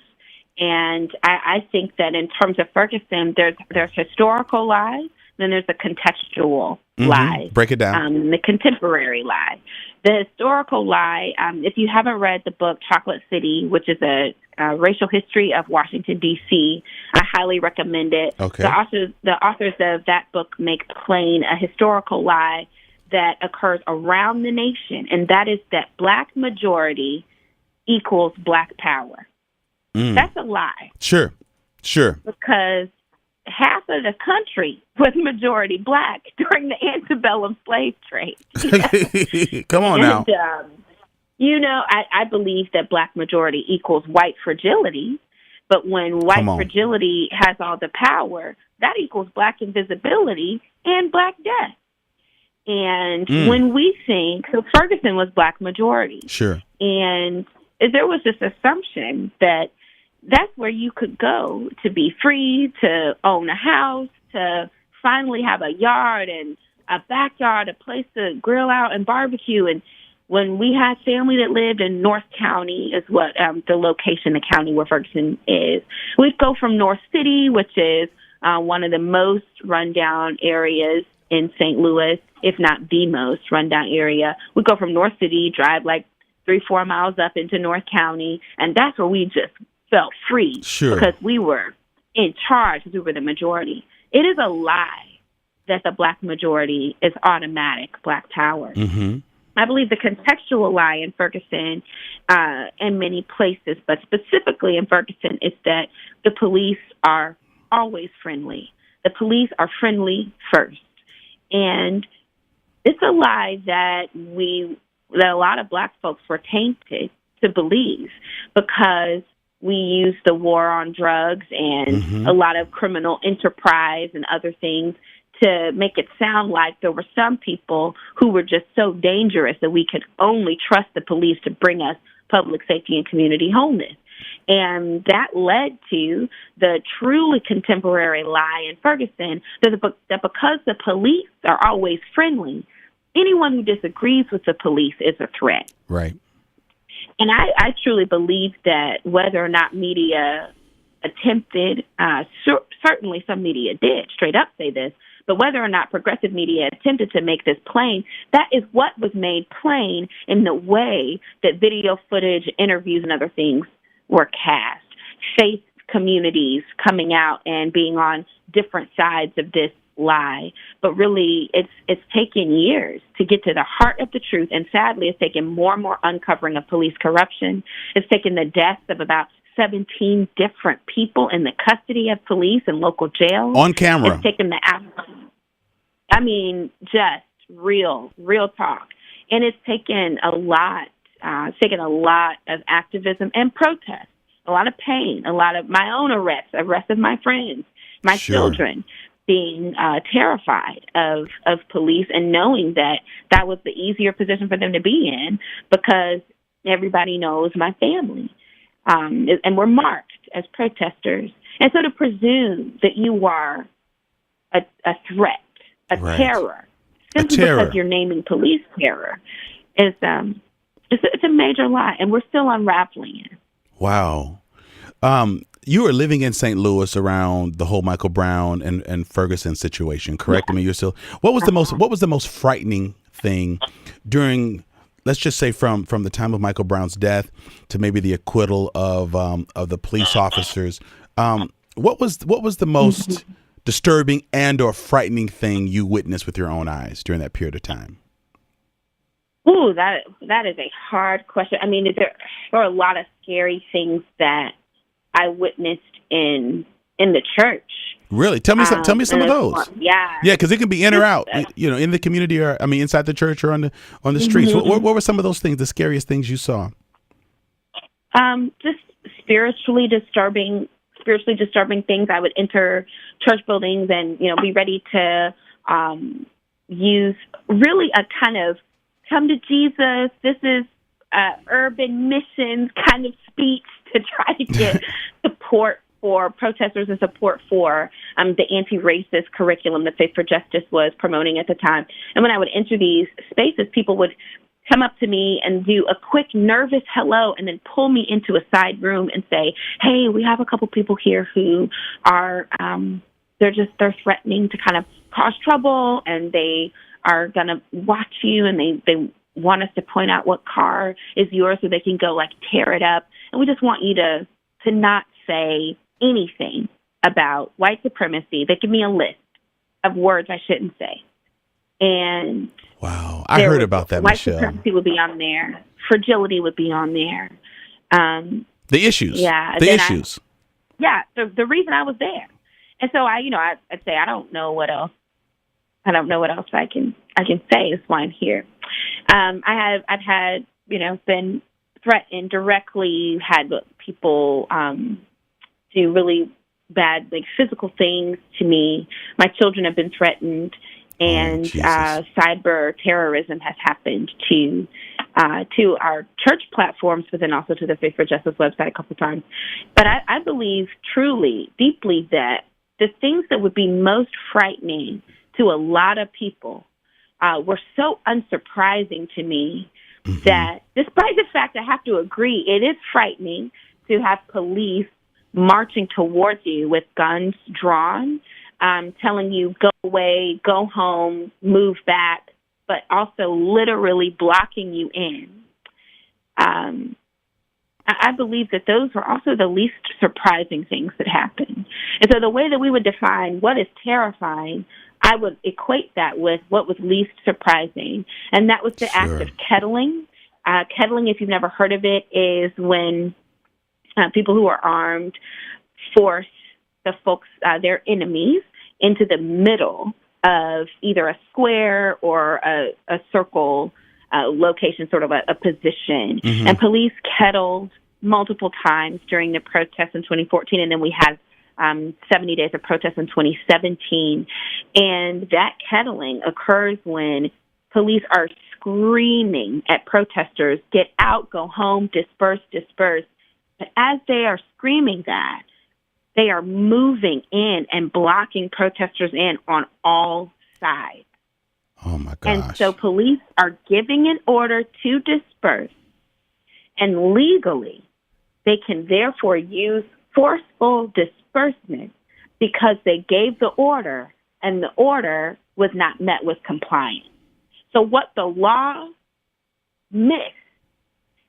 And I think that in terms of Ferguson, there's historical lies, then there's a contextual lie. Break it down. The contemporary lie. The historical lie, if you haven't read the book Chocolate City, which is a racial history of Washington, D.C., I highly recommend it. Okay. The authors of that book make plain a historical lie that occurs around the nation, and that is that black majority equals black power. That's a lie. Sure. Because half of the country was majority black during the antebellum slave trade. Come on now. I believe that black majority equals white fragility, but when white fragility has all the power, that equals black invisibility and black death. And when we think, so Ferguson was black majority. Sure. And there was this assumption that that's where you could go to be free, to own a house, to finally have a yard and a backyard, a place to grill out and barbecue. And when we had family that lived in North County, is what the location, the county where Ferguson is, we'd go from North City, which is one of the most rundown areas in St. Louis, if not the most rundown area. We'd go from North City, drive like 3-4 miles up into North County, and that's where we just felt free because we were in charge, because we were the majority. It is a lie that the black majority is automatic black power. I believe the contextual lie in Ferguson and many places, but specifically in Ferguson, is that the police are always friendly. The police are friendly first. And it's a lie that a lot of black folks were tainted to believe, because we use the war on drugs and a lot of criminal enterprise and other things to make it sound like there were some people who were just so dangerous that we could only trust the police to bring us public safety and community wholeness. And that led to the truly contemporary lie in Ferguson that because the police are always friendly, anyone who disagrees with the police is a threat. Right. And I truly believe that whether or not media attempted, certainly some media did straight up say this, but whether or not progressive media attempted to make this plain, that is what was made plain in the way that video footage, interviews, and other things were cast. Faith communities coming out and being on different sides of this lie. But really, it's taken years to get to the heart of the truth, and sadly, it's taken more and more uncovering of police corruption. It's taken the deaths of about 17 different people in the custody of police and local jails. On camera. It's taken just real talk. And it's taken a lot. It's taken a lot of activism and protest, a lot of pain, a lot of my own arrest of my friends, my children, being terrified of police and knowing that was the easier position for them to be in because everybody knows my family. And we're marked as protesters. And so to presume that you are a threat, a terror, simply because you're naming police terror, is it's a major lie, and we're still unraveling it. Wow. You were living in St. Louis around the whole Michael Brown and Ferguson situation, correct? Yeah. I mean, you're still. What was the most frightening thing during, let's just say, from the time of Michael Brown's death to maybe the acquittal of the police officers? What was the most disturbing and or frightening thing you witnessed with your own eyes during that period of time? Ooh, that is a hard question. I mean, there are a lot of scary things that I witnessed in the church. Really? Tell me some of those. Yeah. Yeah, because it can be in or out, in the community, or inside the church or on the streets. What were some of those things, the scariest things you saw? Just spiritually disturbing things. I would enter church buildings and be ready to use really a kind of come to Jesus. This is urban missions kind of speech to try to get support for protesters and support for the anti-racist curriculum that Faith for Justice was promoting at the time. And when I would enter these spaces, people would come up to me and do a quick nervous hello and then pull me into a side room and say, hey, we have a couple people here who are, they're threatening to kind of cause trouble, and they are going to watch you, and they want us to point out what car is yours so they can go tear it up. And we just want you to not say anything about white supremacy. They give me a list of words I shouldn't say. And wow, I heard about that, white Michelle. White supremacy would be on there. Fragility would be on there. The issues. Yeah. The issues. The reason I was there. And so I'd say I don't know what else. I don't know what else I can say. Is why I'm here. I've had been threatened directly. Had people do really bad physical things to me. My children have been threatened, and cyber terrorism has happened to our church platforms, but then also to the Faith for Justice website a couple of times. But I believe truly, deeply, that the things that would be most frightening to a lot of people were so unsurprising to me that, despite the fact I have to agree, it is frightening to have police marching towards you with guns drawn, telling you, go away, go home, move back, but also literally blocking you in. I believe that those were also the least surprising things that happened. And so the way that we would define what is terrifying, I would equate that with what was least surprising, and that was the act of kettling. Kettling, if you've never heard of it, is when people who are armed force the folks, their enemies, into the middle of either a square or a circle location, sort of a position. And police kettled multiple times during the protests in 2014, and then we had 70 days of protest in 2017. And that kettling occurs when police are screaming at protesters, get out, go home, disperse, disperse. But as they are screaming that, they are moving in and blocking protesters in on all sides. Oh, my gosh. And so police are giving an order to disperse, and legally they can therefore use forceful disbursement because they gave the order and the order was not met with compliance. So what the law missed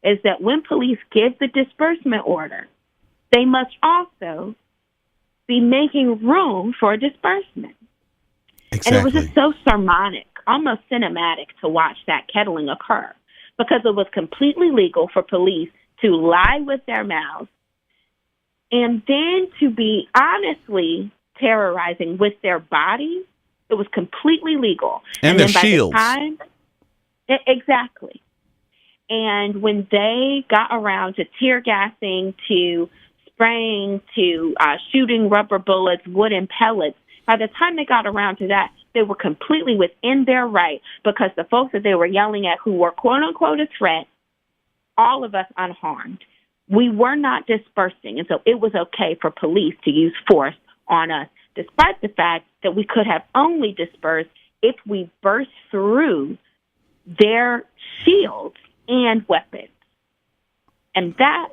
is that when police give the disbursement order, they must also be making room for disbursement. Exactly. And it was just so sermonic, almost cinematic to watch that kettling occur, because it was completely legal for police to lie with their mouths and then to be honestly terrorizing with their bodies. It was completely legal. And their shields. Exactly. And when they got around to tear gassing, to spraying, to shooting rubber bullets, wooden pellets, by the time they got around to that, they were completely within their right, because the folks that they were yelling at, who were quote unquote a threat, all of us unharmed, we were not dispersing. And so it was okay for police to use force on us, despite the fact that we could have only dispersed if we burst through their shields and weapons. And that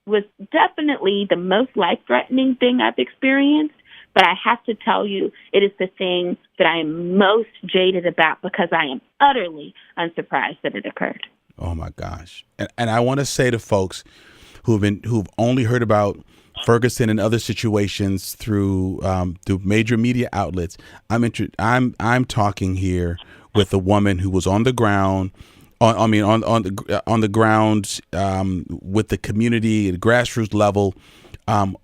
was definitely the most life-threatening thing I've experienced. But I have to tell you, it is the thing that I am most jaded about, because I am utterly unsurprised that it occurred. Oh, my gosh. And I want to say to folks who've only heard about Ferguson and other situations through major media outlets, I'm talking here with a woman who was on the ground, on the ground with the community at a grassroots level,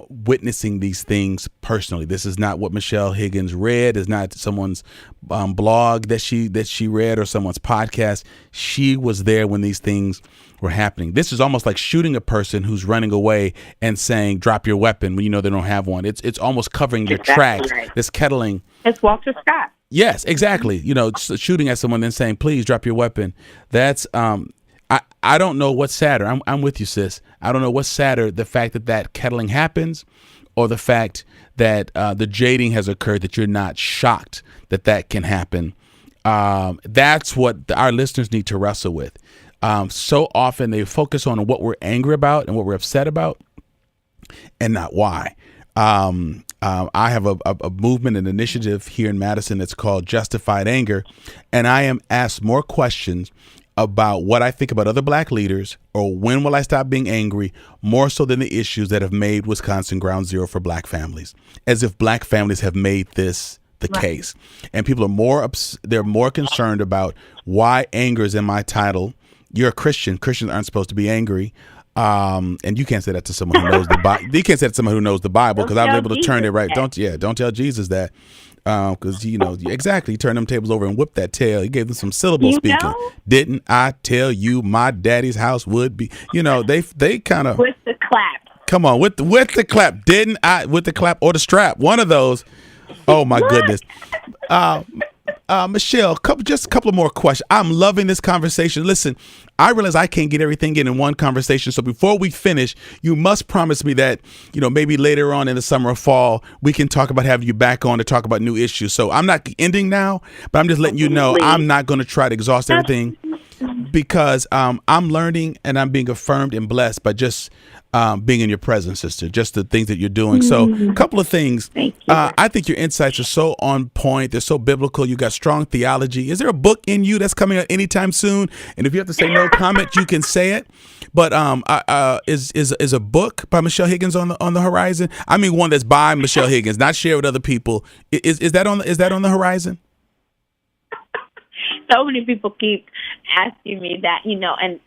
witnessing these things personally. This is not what Michelle Higgins read. It's not someone's blog that she read or someone's podcast. She was there when these things were happening. This is almost like shooting a person who's running away and saying, "Drop your weapon," when you know they don't have one. It's almost covering their tracks. Right. This kettling. It's Walter Scott. Yes, exactly. Shooting at someone then saying, "Please drop your weapon." That's I don't know what's sadder. I'm with you, sis. I don't know what's sadder, the fact that kettling happens, or the fact that the jading has occurred, that you're not shocked that can happen. That's what our listeners need to wrestle with. So often they focus on what we're angry about and what we're upset about, and not why. I have a movement, an initiative here in Madison that's called Justified Anger, and I am asked more questions about what I think about other black leaders, or when will I stop being angry, more so than the issues that have made Wisconsin ground zero for black families, as if black families have made this the case. And people are they're more concerned about why anger is in my title. You're a Christian. Christians aren't supposed to be angry. And you can't say that to someone who knows the Bible. You can't say that to someone who knows the Bible, because I was able to turn it right. Don't tell Jesus that. Because, exactly. He turned them tables over and whipped that tail. He gave them some syllable speaking. Didn't I tell you my daddy's house would be? They kind of. With the clap. Come on, with the clap. Didn't I? With the clap or the strap. One of those. Oh, my goodness. Michelle, just a couple of more questions. I'm loving this conversation. Listen, I realize I can't get everything in one conversation. So before we finish, you must promise me that, maybe later on in the summer or fall, we can talk about having you back on to talk about new issues. So I'm not ending now, but I'm just letting you know I'm not going to try to exhaust everything, because I'm learning and I'm being affirmed and blessed by just being in your presence, sister, just the things that you're doing. So a couple of things. I think your insights are so on point. They're so biblical. You got strong theology. Is there a book in you that's coming out anytime soon? And if you have to say no comment, you can say it. But is a book by Michelle Higgins on the horizon? I mean, one that's by Michelle Higgins, not shared with other people. Is that on the horizon? So many people keep asking me that, and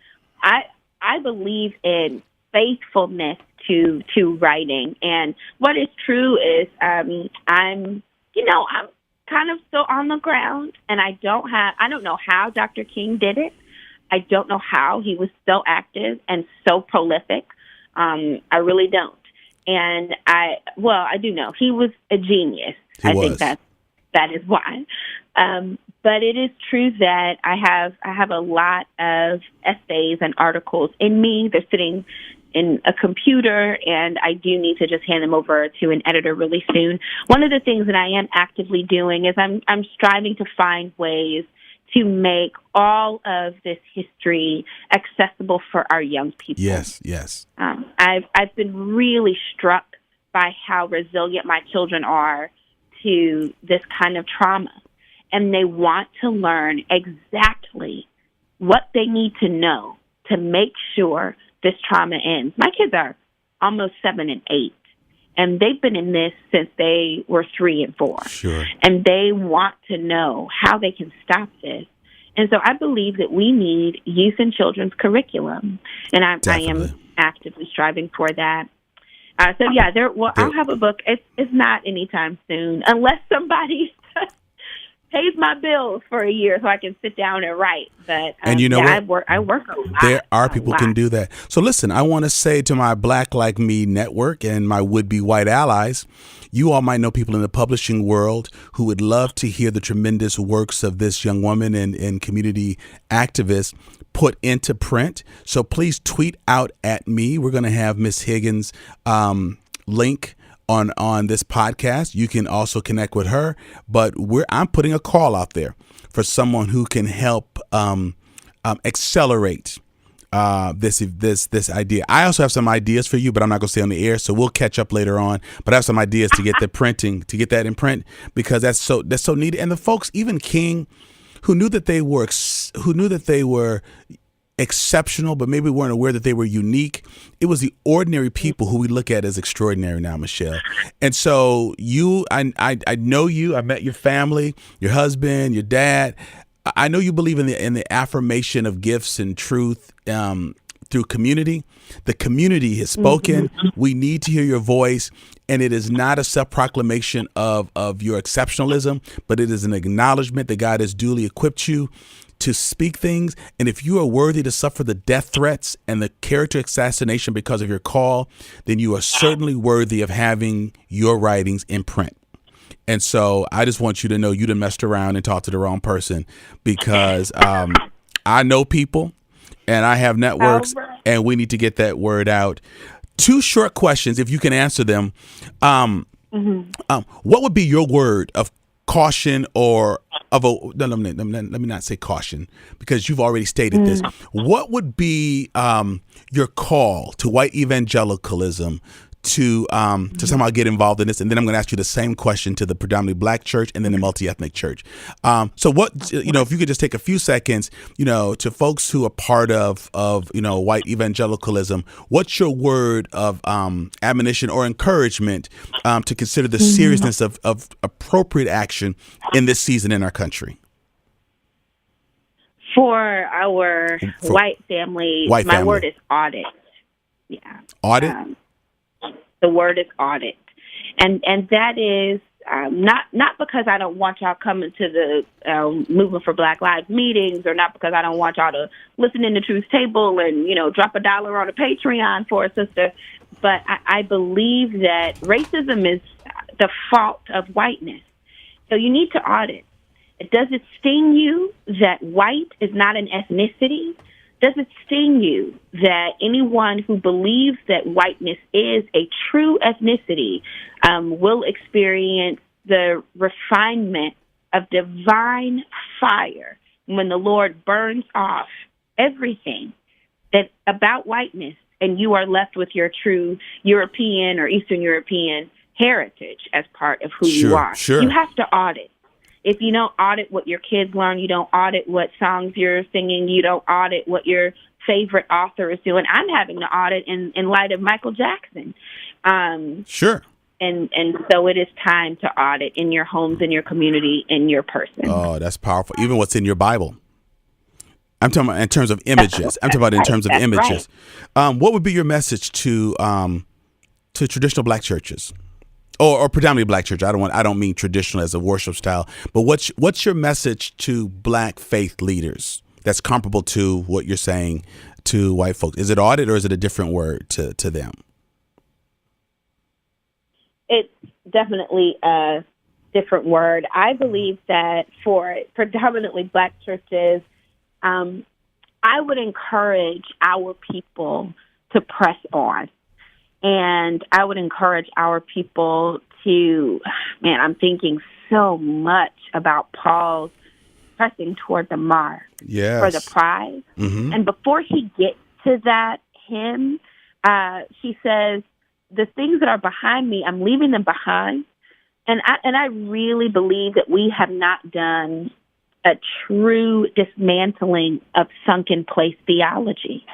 I believe in faithfulness to writing. And what is true is I'm kind of still on the ground, and I don't know how Dr. King did it. I don't know how he was so active and so prolific. I really don't. And I do know he was a genius. I think that is why. But it is true that I have a lot of essays and articles in me. They're sitting in a computer, and I do need to just hand them over to an editor really soon. One of the things that I am actively doing is I'm striving to find ways to make all of this history accessible for our young people. Yes. I've been really struck by how resilient my children are to this kind of trauma, and they want to learn exactly what they need to know to make sure this trauma ends. My kids are almost 7 and 8, and they've been in this since they were 3 and 4. Sure. And they want to know how they can stop this. And so I believe that we need youth and children's curriculum, and I am actively striving for that. I'll have a book. It's not anytime soon, unless somebody pays my bills for a year so I can sit down and write. But and you know what? I work a lot. There are people who can do that. So listen, I want to say to my Black Like Me network and my would-be white allies, you all might know people in the publishing world who would love to hear the tremendous works of this young woman and community activist put into print. So please tweet out at me. We're going to have Miss Higgins' link on this podcast. You can also connect with her, but I'm putting a call out there for someone who can help accelerate this idea. I also have some ideas for you, but I'm not going to stay on the air, so we'll catch up later on. But I have some ideas to get that in print, because that's so needed. And the folks, even King, who knew that they were exceptional, but maybe weren't aware that they were unique. It was the ordinary people who we look at as extraordinary now, Michelle. And so I know you. I met your family, your husband, your dad. I know you believe in the affirmation of gifts and truth through community. The community has spoken. Mm-hmm. We need to hear your voice. And it is not a self-proclamation of your exceptionalism, but it is an acknowledgement that God has duly equipped you to speak things. And if you are worthy to suffer the death threats and the character assassination because of your call, then you are certainly worthy of having your writings in print. And so I just want you to know you done messed around and talked to the wrong person, because I know people and I have networks, and we need to get that word out. 2 short questions, if you can answer them. What would be your word of caution, or of let me not say caution, because you've already stated this. What would be your call to white evangelicalism to somehow get involved in this? And then I'm going to ask you the same question to the predominantly Black church and then the multi-ethnic church. So what, if you could just take a few seconds, to folks who are part of white evangelicalism, what's your word of admonition or encouragement to consider the seriousness of appropriate action in this season in our country? For our white family, my word is audit. Yeah. Audit? The word is audit. And that is not because I don't want y'all coming to the Movement for Black Lives meetings, or not because I don't want y'all to listen in the Truth Table and, drop $1 on a Patreon for a sister. But I believe that racism is the fault of whiteness. So you need to audit. Does it sting you that white is not an ethnicity? Does it sting you that anyone who believes that whiteness is a true ethnicity will experience the refinement of divine fire when the Lord burns off everything that about whiteness, and you are left with your true European or Eastern European heritage as part of who you are? Sure. You have to audit. If you don't audit what your kids learn, you don't audit what songs you're singing, you don't audit what your favorite author is doing. I'm having to audit in light of Michael Jackson. Sure. And so it is time to audit in your homes, in your community, in your person. Oh, that's powerful. Even what's in your Bible. I'm talking about in terms of images. Images. Right. What would be your message to traditional Black churches? Or predominantly Black church. I don't mean traditional as a worship style, but what's your message to Black faith leaders that's comparable to what you're saying to white folks? Is it audit, or is it a different word to them? It's definitely a different word. I believe that for predominantly Black churches, I would encourage our people to press on. And I would encourage our people to, man, I'm thinking so much about Paul's pressing toward the mark for the prize. Mm-hmm. And before he gets to that hymn, he says, the things that are behind me, I'm leaving them behind. And I really believe that we have not done a true dismantling of sunken place theology.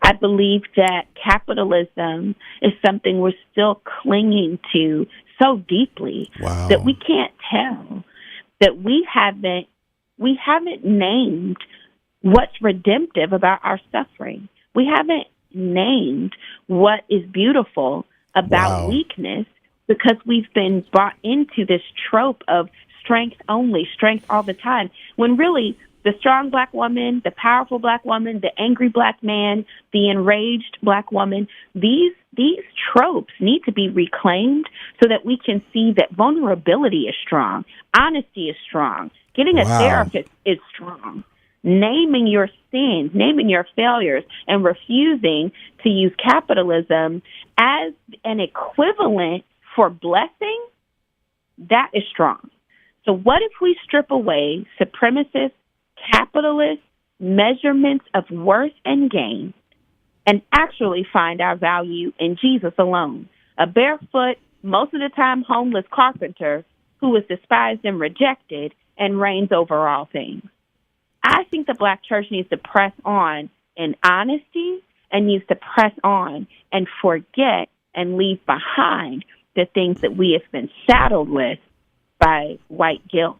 I believe that capitalism is something we're still clinging to so deeply that we can't tell that we haven't named what's redemptive about our suffering. We haven't named what is beautiful about weakness, because we've been brought into this trope of strength only, strength all the time, when really the strong black woman, the powerful black woman, the angry black man, the enraged black woman, these tropes need to be reclaimed so that we can see that vulnerability is strong, honesty is strong, getting a therapist is strong, naming your sins, naming your failures, and refusing to use capitalism as an equivalent for blessing, that is strong. So what if we strip away supremacist, capitalist measurements of worth and gain and actually find our value in Jesus alone, a barefoot, most of the time homeless carpenter who is despised and rejected and reigns over all things? I think the Black church needs to press on in honesty and needs to press on and forget and leave behind the things that we have been saddled with by white guilt.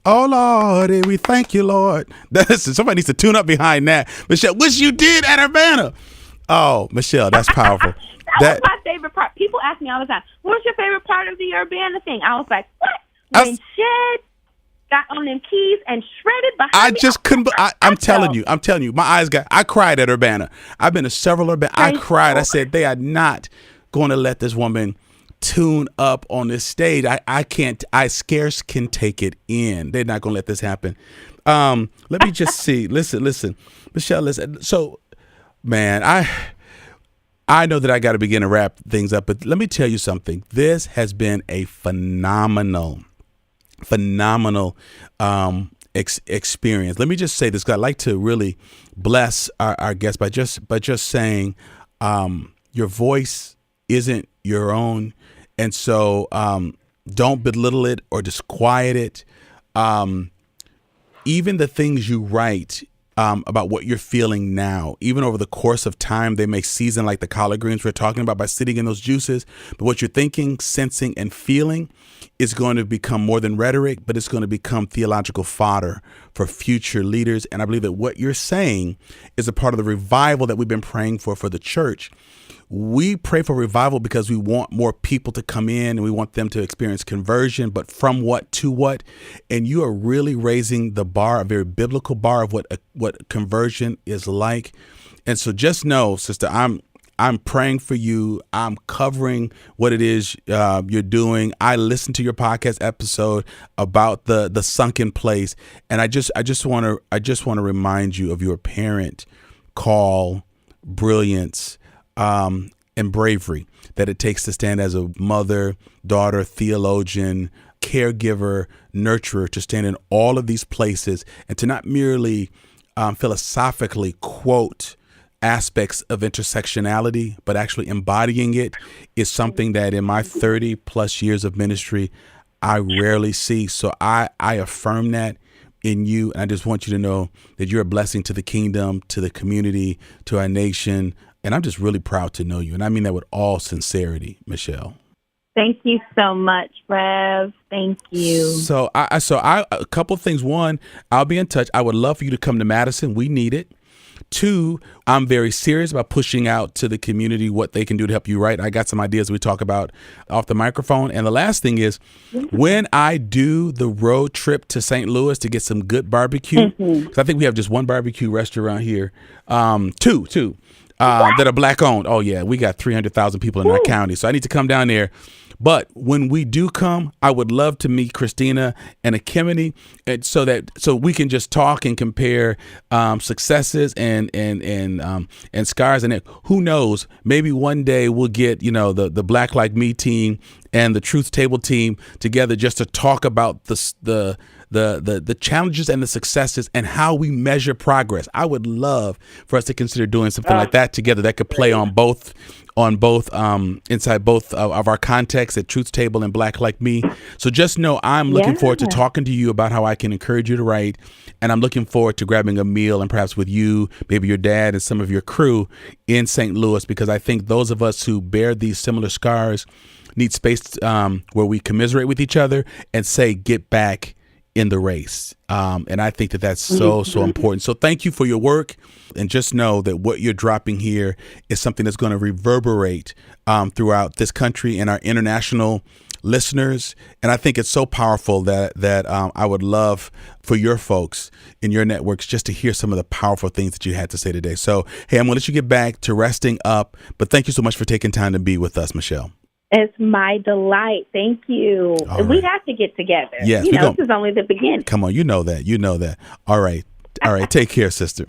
Oh, Lord, we thank you, Lord. Somebody needs to tune up behind that. Michelle, which you did at Urbana. Oh, Michelle, that's powerful. that was my favorite part. People ask me all the time, what's your favorite part of the Urbana thing? I was like, what? When Shed got on them keys and shredded behind me. I just couldn't. I'm telling you, my eyes I cried at Urbana. I've been to several Urbana. I cried. I said, they are not going to let this woman tune up on this stage. I scarce can take it in. They're not going to let this happen. Let me just see. Listen, Michelle, listen. So, man, I know that I got to begin to wrap things up, but let me tell you something. This has been a phenomenal experience. Let me just say this, because I'd like to really bless our guests by just saying, your voice isn't your own. And so don't belittle it or disquiet it. Even the things you write about what you're feeling now, even over the course of time, they may season like the collard greens we're talking about by sitting in those juices. But what you're thinking, sensing, and feeling is going to become more than rhetoric, but it's going to become theological fodder for future leaders. And I believe that what you're saying is a part of the revival that we've been praying for the church. We pray for revival because we want more people to come in and we want them to experience conversion, but from what to what? And you are really raising the bar, a very biblical bar of what conversion is like. And so just know, sister, I'm praying for you. I'm covering what it is you're doing. I listened to your podcast episode about the sunken place, and I just want to remind you of your parent call, brilliance, and bravery that it takes to stand as a mother, daughter, theologian, caregiver, nurturer, to stand in all of these places and to not merely philosophically quote aspects of intersectionality, but actually embodying it is something that in my 30 plus years of ministry, I rarely see. So I affirm that in you. And I just want you to know that you're a blessing to the kingdom, to the community, to our nation. And I'm just really proud to know you. And I mean that with all sincerity, Michelle. Thank you so much, Rev. Thank you. So a couple of things. One, I'll be in touch. I would love for you to come to Madison. We need it. Two, I'm very serious about pushing out to the community what they can do to help you write. I got some ideas we talk about off the microphone. And the last thing is, when I do the road trip to St. Louis to get some good barbecue, because I think we have just one barbecue restaurant here, two that are Black owned. Oh, yeah, we got 300,000 people in our county. So I need to come down there. But when we do come, I would love to meet Christina and Akimini, and so we can just talk and compare successes and scars. And who knows, maybe one day we'll get the Black Like Me team and the Truth Table team together just to talk about the challenges and the successes and how we measure progress. I would love for us to consider doing something like that together that could play on both inside both of our contexts at Truth Table and Black Like Me. So just know I'm looking forward to talking to you about how I can encourage you to write, and I'm looking forward to grabbing a meal and perhaps with you, maybe your dad and some of your crew in St. Louis, because I think those of us who bear these similar scars need space where we commiserate with each other and say, get back in the race. And I think that that's so important. So thank you for your work. And just know that what you're dropping here is something that's going to reverberate throughout this country and our international listeners. And I think it's so powerful that I would love for your folks in your networks just to hear some of the powerful things that you had to say today. So, hey, I'm going to let you get back to resting up. But thank you so much for taking time to be with us, Michelle. It's my delight. Thank you. All We right. have to get together. Yes, this is only the beginning. Come on, you know that. All right. Take care, sister.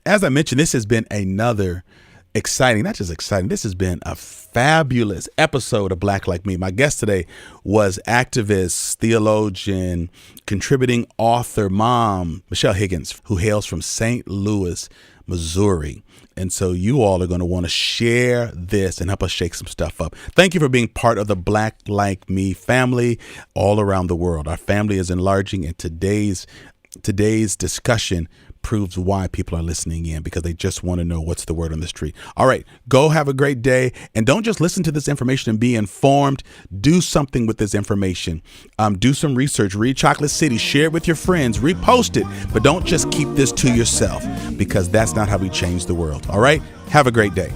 As I mentioned, this has been another exciting, not just exciting, this has been a fabulous episode of Black Like Me. My guest today was activist, theologian, contributing author, mom, Michelle Higgins, who hails from St. Louis, Missouri. And so you all are going to want to share this and help us shake some stuff up. Thank you for being part of the Black Like Me family all around the world. Our family is enlarging, and today's discussion proves why people are listening in, because they just want to know what's the word on the street. All right, go have a great day. And don't just listen to this information and be informed. Do something with this information. Do some research. Read Chocolate City. Share it with your friends. Repost it. But don't just keep this to yourself, because that's not how we change the world. All right, have a great day.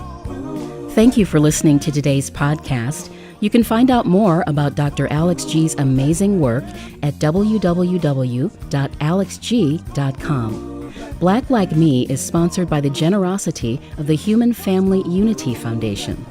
Thank you for listening to today's podcast. You can find out more about Dr. Alex G's amazing work at www.alexg.com. Black Like Me is sponsored by the generosity of the Human Family Unity Foundation.